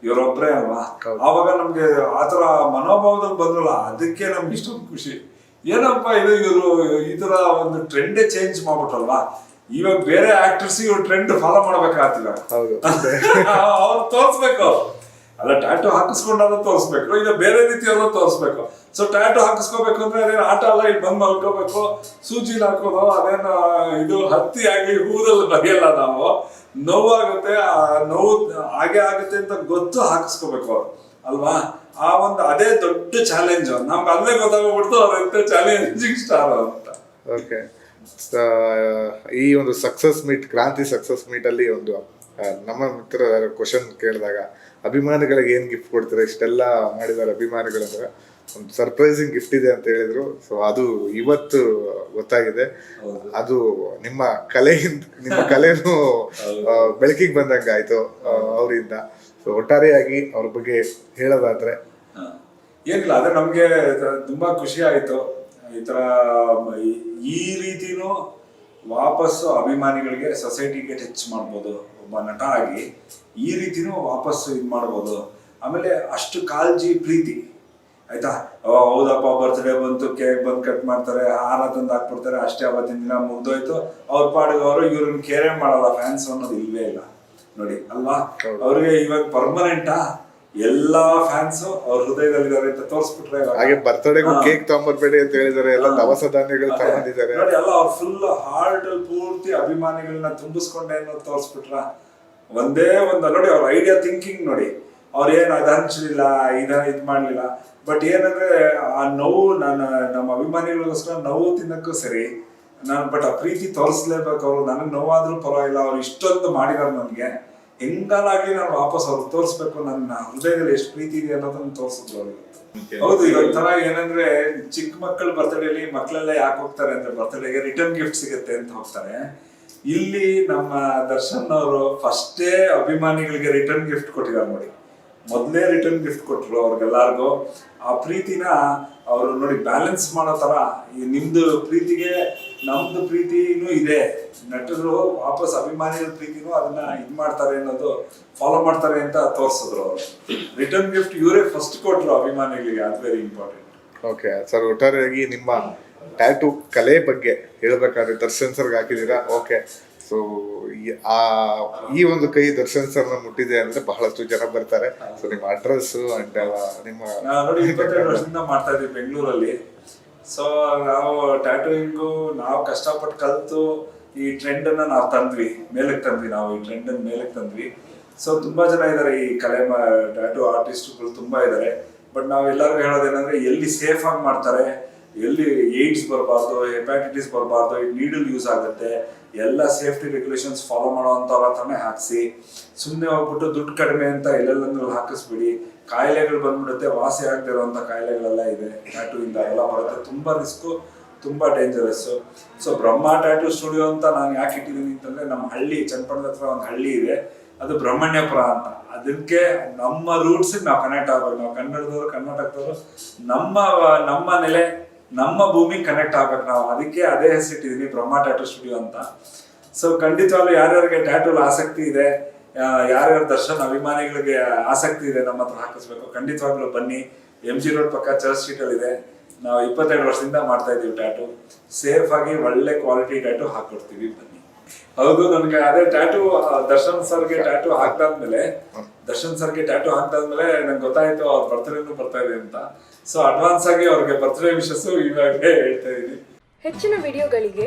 ಇವರೊಬ್ಬರೇ ಅಲ್ವಾ. ಆವಾಗ ನಮ್ಗೆ ಆತರ ಮನೋಭಾವದಲ್ಲಿ ಬಂದ್ರಲ್ಲ, ಅದಕ್ಕೆ ನಮ್ಗೆ ಇಷ್ಟೊಂದು ಖುಷಿ. ಏನಪ್ಪ ಇದು, ಇವರು ಈ ತರ ಒಂದು ಟ್ರೆಂಡೇ ಚೇಂಜ್ ಮಾಡ್ಬಿಟ್ರಲ್ವಾ. ಇವಾಗ ಬೇರೆ ಆಕ್ಟರ್ಸ್ ಇವ್ರು ಟ್ರೆಂಡ್ ಫಾಲೋ ಮಾಡ್ಬೇಕಾಗ್ತಿಲ್ಲ, ಅವ್ರು ತೋರಿಸ್ಬೇಕು ಅಲ್ಲ. ಟ್ಯಾಟೂ ಹಾಕಿಸ್ಕೊಂಡಾದ್ರೂ ತೋರಿಸ್ಬೇಕು, ಇಲ್ಲ ಬೇರೆ ರೀತಿಯಲ್ಲ ತೋರಿಸ್ಬೇಕು. ಸೊ ಟ್ಯಾಟೂ ಹಾಕಿಸ್ಕೋಬೇಕು ಅಂದ್ರೆ ಅದೇನು ಆಟ ಅಲ್ಲ, ಇಲ್ಲಿ ಬಂದು ಮಲ್ಕೋಬೇಕು, ಸೂಜಿಲಿ ಹಾಕೋದು, ಅದೇನು ಇದು ಹತ್ತಿ ಆಗ್ಲಿ ಹೂದಲ್ಲಿ ಬರೆಯಲ್ಲ ನಾವು. ನೋವಾಗುತ್ತೆ, ಆ ನೋವು ಹಾಗೆ ಆಗುತ್ತೆ ಅಂತ ಗೊತ್ತು ಹಾಕಿಸ್ಕೋಬೇಕು ಅವ್ರು ಅಲ್ವಾ. ಆ ಒಂದು ಅದೇ ದೊಡ್ಡ ಚಾಲೆಂಜ್ ನಮ್ಗೆ ಅಲ್ಲೇ ಗೊತ್ತಾಗ್ಬಿಡ್ತು ಅವ್ರ ಎಂತ ಚಾಲೆಂಜಿಂಗ್ ಸ್ಟಾರ್ ಅಂತ. ಓಕೆ. ಈ ಒಂದು ಸಕ್ಸಸ್ ಮೀಟ್, ಕ್ರಾಂತಿ ಸಕ್ಸಸ್ ಮೀಟ್ ಅಲ್ಲಿ ಒಂದು ನಮ್ಮ ಮಿತ್ರ ಕ್ವಶನ್ ಕೇಳಿದಾಗ ಅಭಿಮಾನಿಗಳಿಗೆ ಏನು ಗಿಫ್ಟ್ ಕೊಡ್ತಾರೆ, ಇಷ್ಟೆಲ್ಲ ಮಾಡಿದ್ದಾರೆ ಅಭಿಮಾನಿಗಳಂದ್ರೆ ಒಂದು ಸರ್ಪ್ರೈಸಿಂಗ್ ಗಿಫ್ಟ್ ಇದೆ ಅಂತ ಹೇಳಿದ್ರು. ಸೊ ಅದು ಇವತ್ತು ಗೊತ್ತಾಗಿದೆ. ಅದು ನಿಮ್ಮ ಕಲೆನೂ ಬೆಳಕಿಗೆ ಬಂದಂಗೆ ಆಯ್ತು ಅವರಿಂದ. ಸೊ ಒಟ್ಟಾರೆಯಾಗಿ ಅವ್ರ ಬಗ್ಗೆ ಹೇಳೋದಾದ್ರೆ ಏನಿಲ್ಲ, ಅದೇ ನಮ್ಗೆ ತುಂಬಾ ಖುಷಿ ಆಯ್ತು. ಈ ತರ ಈ ರೀತಿನೂ ವಾಪಸ್ಸು ಅಭಿಮಾನಿಗಳಿಗೆ ಸೊಸೈಟಿಗೆ ಟಚ್ ಮಾಡ್ಬೋದು. ಒಬ್ಬ ನಟ ಆಗಿ ಈ ರೀತಿನೂ ವಾಪಸ್ಸು ಇದು ಮಾಡ್ಬೋದು. ಆಮೇಲೆ ಅಷ್ಟು ಕಾಳಜಿ, ಪ್ರೀತಿ, ಆಯ್ತಾ. ಹೌದಪ್ಪ ಬರ್ತ್ಡೇ ಬಂತು, ಕೇಕ್ ಬಂದು ಕಟ್ ಮಾಡ್ತಾರೆ, ಹಾರ ತಂದು ಹಾಕ್ಬಿಡ್ತಾರೆ, ಅಷ್ಟೇ ಅವತ್ತಿನ ದಿನ ಮುಗ್ದೋಯ್ತು. ಅವ್ರ ಪಾಡಿಗೆ ಅವರು ಇವ್ರನ್ನ ಕೇರೇ ಮಾಡಲ್ಲ. ಫ್ಯಾನ್ಸ್ ಅನ್ನೋದು ಇಲ್ವೇ ಇಲ್ಲ ನೋಡಿ ಅಲ್ವಾ. ಅವ್ರಿಗೆ ಇವಾಗ ಪರ್ಮನೆಂಟಾ ಎಲ್ಲಾ ಫ್ಯಾನ್ಸ್ ಅವ್ರ ಹೃದಯದಲ್ಲಿದ್ದಾರೆ ಅಂತ ತೋರಿಸ್ಬಿಟ್ರೆ. ಹಾಗೆ ಬರ್ತಡೆಗೂ ಕೇಕ್ ತಗೊಂಬರ್ಬೇಡಿ ಅಂತ ಹೇಳಿದಾರೆ, ಎಲ್ಲ ದವಸ ಧಾನ್ಯಗಳು ತಗೊಂಡಿದ್ದಾರೆ ನೋಡಿ. ಎಲ್ಲ ಅವ್ರ ಫುಲ್ ಹಾರ್ಟ್ ಅಲ್ಲಿ ಪೂರ್ತಿ ಅಭಿಮಾನಿಗಳನ್ನ ತುಂಬಿಸ್ಕೊಂಡೆ ಅನ್ನೋದು ತೋರಿಸ್ಬಿಟ್ರ. ಒಂದೇ ಒಂದು ನೋಡಿ ಅವ್ರ ಐಡಿಯಾ ಥಿಂಕಿಂಗ್ ನೋಡಿ. ಅವ್ರೇನು ಅದು ಹಂಚಲಿಲ್ಲ, ಇದ್ ಮಾಡ್ಲಿಲ್ಲ. ಬಟ್ ಏನಂದ್ರೆ ಆ ನೋವು ನಮ್ಮ ಅಭಿಮಾನಿಗಳಿಗೋಸ್ಕರ ನೋವು ತಿನ್ನಕ್ಕೂ ಸರಿ ಬಟ್ ಆ ಪ್ರೀತಿ ತೋರಿಸ್ಲೇಬೇಕು. ಅವ್ರು ನನಗೆ ನೋವಾದ್ರೂ ಪರವಾಗಿಲ್ಲ, ಅವ್ರು ಇಷ್ಟೊಂದು ಮಾಡಿದಾರೆ ನನಗೆ, ಹೆಂಗಾಲಾಗ್ಲಿ ನಾನು ವಾಪಸ್ ಅವ್ರಿಗೆ ತೋರಿಸ್ಬೇಕು, ನನ್ನ ಹೃದಯದಲ್ಲಿ ಎಷ್ಟು ಪ್ರೀತಿ ಇದೆ ಅನ್ನೋದನ್ನ ತೋರಿಸಿದ್ರು ಅವ್ರಿಗೆ. ಹೌದು, ಇದೊಂಥರ ಏನಂದ್ರೆ ಚಿಕ್ಕ ಮಕ್ಕಳ ಬರ್ತಡೇಲಿ ಮಕ್ಕಳೆಲ್ಲ ಯಾಕೆ ಹೋಗ್ತಾರೆ ಅಂದ್ರೆ ಬರ್ತಡೇಗೆ ರಿಟರ್ನ್ ಗಿಫ್ಟ್ ಸಿಗುತ್ತೆ ಅಂತ ಹೋಗ್ತಾರೆ. ಇಲ್ಲಿ ನಮ್ಮ ದರ್ಶನ್ ಅವರು ಫಸ್ಟೇ ಅಭಿಮಾನಿಗಳಿಗೆ ರಿಟರ್ನ್ ಗಿಫ್ಟ್ ಕೊಟ್ಟಿದ್ದಾರೆ ನೋಡಿ. ಮೊದಲೇ ರಿಟರ್ನ್ ಗಿಫ್ಟ್ ಕೊಟ್ಟರು ಅವ್ರಿಗೆಲ್ಲರಿಗೂ. ಆ ಪ್ರೀತಿನ ಅವರು ನೋಡಿ ಬ್ಯಾಲೆನ್ಸ್ ಮಾಡೋ ತರ, ಈ ನಿಮ್ದು ಪ್ರೀತಿಗೆ ನಮ್ದು ಪ್ರೀತಿನೂ ಇದೆ, ನಟರು ವಾಪಸ್ ಅಭಿಮಾನಿಗಳ ಪ್ರೀತಿನೂ ಅದನ್ನ ಇದ್ ಮಾಡ್ತಾರೆ ಅನ್ನೋದು ಫಾಲೋ ಮಾಡ್ತಾರೆ ಅಂತ ತೋರಿಸಿದ್ರು ಅವರು. ರಿಟರ್ನ್ ಗಿಫ್ಟ್ ಇವರೇ ಫಸ್ಟ್ ಕೊಟ್ರು ಅಭಿಮಾನಿಗಳಿಗೆ, ಅದು ವೆರಿ ಇಂಪಾರ್ಟೆಂಟ್. ಓಕೆ ಸರ್, ಒಟ್ಟಾರೆಯಾಗಿ ನಿಮ್ಮ ಟ್ಯಾಟೂ ಕಲೆ ಬಗ್ಗೆ ಹೇಳ್ಬೇಕಾದ್ರೆ ದರ್ಶನ್ ಸರ್ಗೆ ಹಾಕಿದ್ದೀರಾ. ಓಕೆ, ಸೊ ಈ ಒಂದು ಕೈ ದರ್ಶನ್ ಸರ್ನ ಮುಟ್ಟಿದೆ ಅಂದ್ರೆ ಬಹಳಷ್ಟು ಜನ ಬರ್ತಾರೆ. ಸೊ ನಿಮ್ಮ ಅಡ್ರೆಸ್ ಅಂಡ್ ನಿಮ್ಮ ನೋಡಿ 22 ವರ್ಷದಿಂದ ಮಾಡ್ತಾ ಇದ್ದೀವಿ ಬೆಂಗಳೂರಲ್ಲಿ. ಸೊ ನಾವು ಟ್ಯಾಟೂಯಿಂಗು ನಾವು ಕಷ್ಟಪಟ್ಟು ಕಲ್ತು ಈ ಟ್ರೆಂಡ್ ಅನ್ನ ನಾವು ಮೇಲಕ್ಕೆ ತಂದ್ವಿ. ನಾವು ಈ ಟ್ರೆಂಡ್ ಅನ್ನು ಮೇಲಕ್ಕೆ ತಂದ್ವಿ. ಸೊ ತುಂಬಾ ಜನ ಇದಾರೆ ಈ ಕಲೆ ಟ್ಯಾಟೂ ಆರ್ಟಿಸ್ಟ್ಗಳು ತುಂಬಾ ಇದಾರೆ. ಬಟ್ ನಾವು ಎಲ್ಲರಿಗೂ ಹೇಳೋದೇನಂದ್ರೆ ಎಲ್ಲಿ ಸೇಫ್ ಆಗಿ ಮಾಡ್ತಾರೆ, ಎಲ್ಲಿ ಏಡ್ಸ್ ಬರಬಾರ್ದು, ಹೆಪಾಟಿಟಿಸ್ ಬರಬಾರ್ದು, ನೀಡಲ್ ಯೂಸ್ ಆಗುತ್ತೆ, ಎಲ್ಲ ಸೇಫ್ಟಿ ರೆಗ್ಯುಲೇಷನ್ಸ್ ಫಾಲೋ ಮಾಡೋ ಅಂಥವ್ರ ಹತ್ರನೇ ಹಾಕಿಸಿ. ಸುಮ್ಮನೆ ಹೋಗ್ಬಿಟ್ಟು ದುಡ್ಡು ಕಡಿಮೆ ಅಂತ ಎಲ್ಲೆಲ್ಲಂದ್ರೂ ಹಾಕಿಸ್ಬಿಡಿ. ಕಾಯಿಲೆಗಳು ಬಂದ್ಬಿಡುತ್ತೆ, ವಾಸಿ ಆಗದೆ ಇರೋಂಥ ಕಾಯಿಲೆಗಳೆಲ್ಲ ಇದೆ ಟ್ಯಾಟೂ ಇಂದ ಎಲ್ಲ ಬರುತ್ತೆ. ತುಂಬ ರಿಸ್ಕು, ತುಂಬ ಡೇಂಜರಸ್ಸು. ಸೊ ಬ್ರಹ್ಮ ಟ್ಯಾಟೂ ಸ್ಟುಡಿಯೋ ಅಂತ ನಾನು ಯಾಕೆ ಇಟ್ಟಿದ್ದೀನಿ ಅಂತಂದರೆ, ನಮ್ಮ ಹಳ್ಳಿ ಚನ್ನಪಟ್ಟಣದ ಹತ್ರ ಒಂದು ಹಳ್ಳಿ ಇದೆ, ಅದು ಬ್ರಹ್ಮಣ್ಯಪುರ ಅಂತ. ಅದಕ್ಕೆ ನಮ್ಮ ರೂಟ್ಸಿಗೆ ನಾವು ಕನೆಕ್ಟ್ ಆಗ್ಬೇಕು. ನಾವು ಕನ್ನಡದವರು, ಕರ್ನಾಟಕದವರು, ನಮ್ಮ ನೆಲೆ, ನಮ್ಮ ಭೂಮಿ ಕನೆಕ್ಟ್ ಆಗ್ಬೇಕು ನಾವು. ಅದಕ್ಕೆ ಅದೇ ಹೆಸರಿಟ್ಟಿದ್ದೀನಿ, ಬ್ರಹ್ಮ ಟ್ಯಾಟೂ ಸ್ಟುಡಿಯೋ ಅಂತ. ಸೊ ಖಂಡಿತವಾಗ್ಲೂ ಯಾರ್ಯಾರಿಗೆ ಟ್ಯಾಟೂಲ್ ಆಸಕ್ತಿ ಇದೆ, ಯಾರ್ಯಾರ ದರ್ಶನ್ ಅಭಿಮಾನಿಗಳಿಗೆ ಆಸಕ್ತಿ ಇದೆ ನಮ್ಮ ಹತ್ರ ಹಾಕಿಸ್ಬೇಕು, ಖಂಡಿತವಾಗ್ಲೂ ಬನ್ನಿ. MG ರೋಡ್ ಪಕ್ಕ ಚರ್ಚ್ ಸ್ಟ್ರೀಟ್ ಅಲ್ಲಿ ಇದೆ. ನಾವು 22 ವರ್ಷದಿಂದ ಮಾಡ್ತಾ ಇದೀವಿ ಟ್ಯಾಟೂ. ಸೇಫ್ ಆಗಿ ಒಳ್ಳೆ ಕ್ವಾಲಿಟಿ ಟ್ಯಾಟೂ ಹಾಕೊಡ್ತೀವಿ, ಬನ್ನಿ. ಹೌದು, ನನಗೆ ಅದೇ ಟ್ಯಾಟೂ ದರ್ಶನ್ ಸರ್ಗೆ ಟ್ಯಾಟೂ ಹಾಕ್ದಾದ್ಮೇಲೆ ನಂಗೆ ಗೊತ್ತಾಯ್ತು ಅವ್ರ ಬರ್ತ್ಡೇನೂ ಬರ್ತಾ ಇದೆ ಅಂತ. ಸೊ ಅಡ್ವಾನ್ಸ್ ಆಗಿ ಅವ್ರಿಗೆ ಬರ್ತ್ಡೇ ವಿಶಸ್ಸು ಇವಾಗಲೇ ಹೇಳ್ತಾ ಇದ್ದೀನಿ. ಹೆಚ್ಚಿನ ವಿಡಿಯೋಗಳಿಗೆ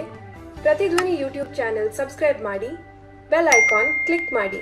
ಪ್ರತಿಧ್ವನಿ ಯೂಟ್ಯೂಬ್ ಚಾನೆಲ್ ಸಬ್ಸ್ಕ್ರೈಬ್ ಮಾಡಿ, ಬೆಲ್ ಐಕಾನ್ ಕ್ಲಿಕ್ ಮಾಡಿ.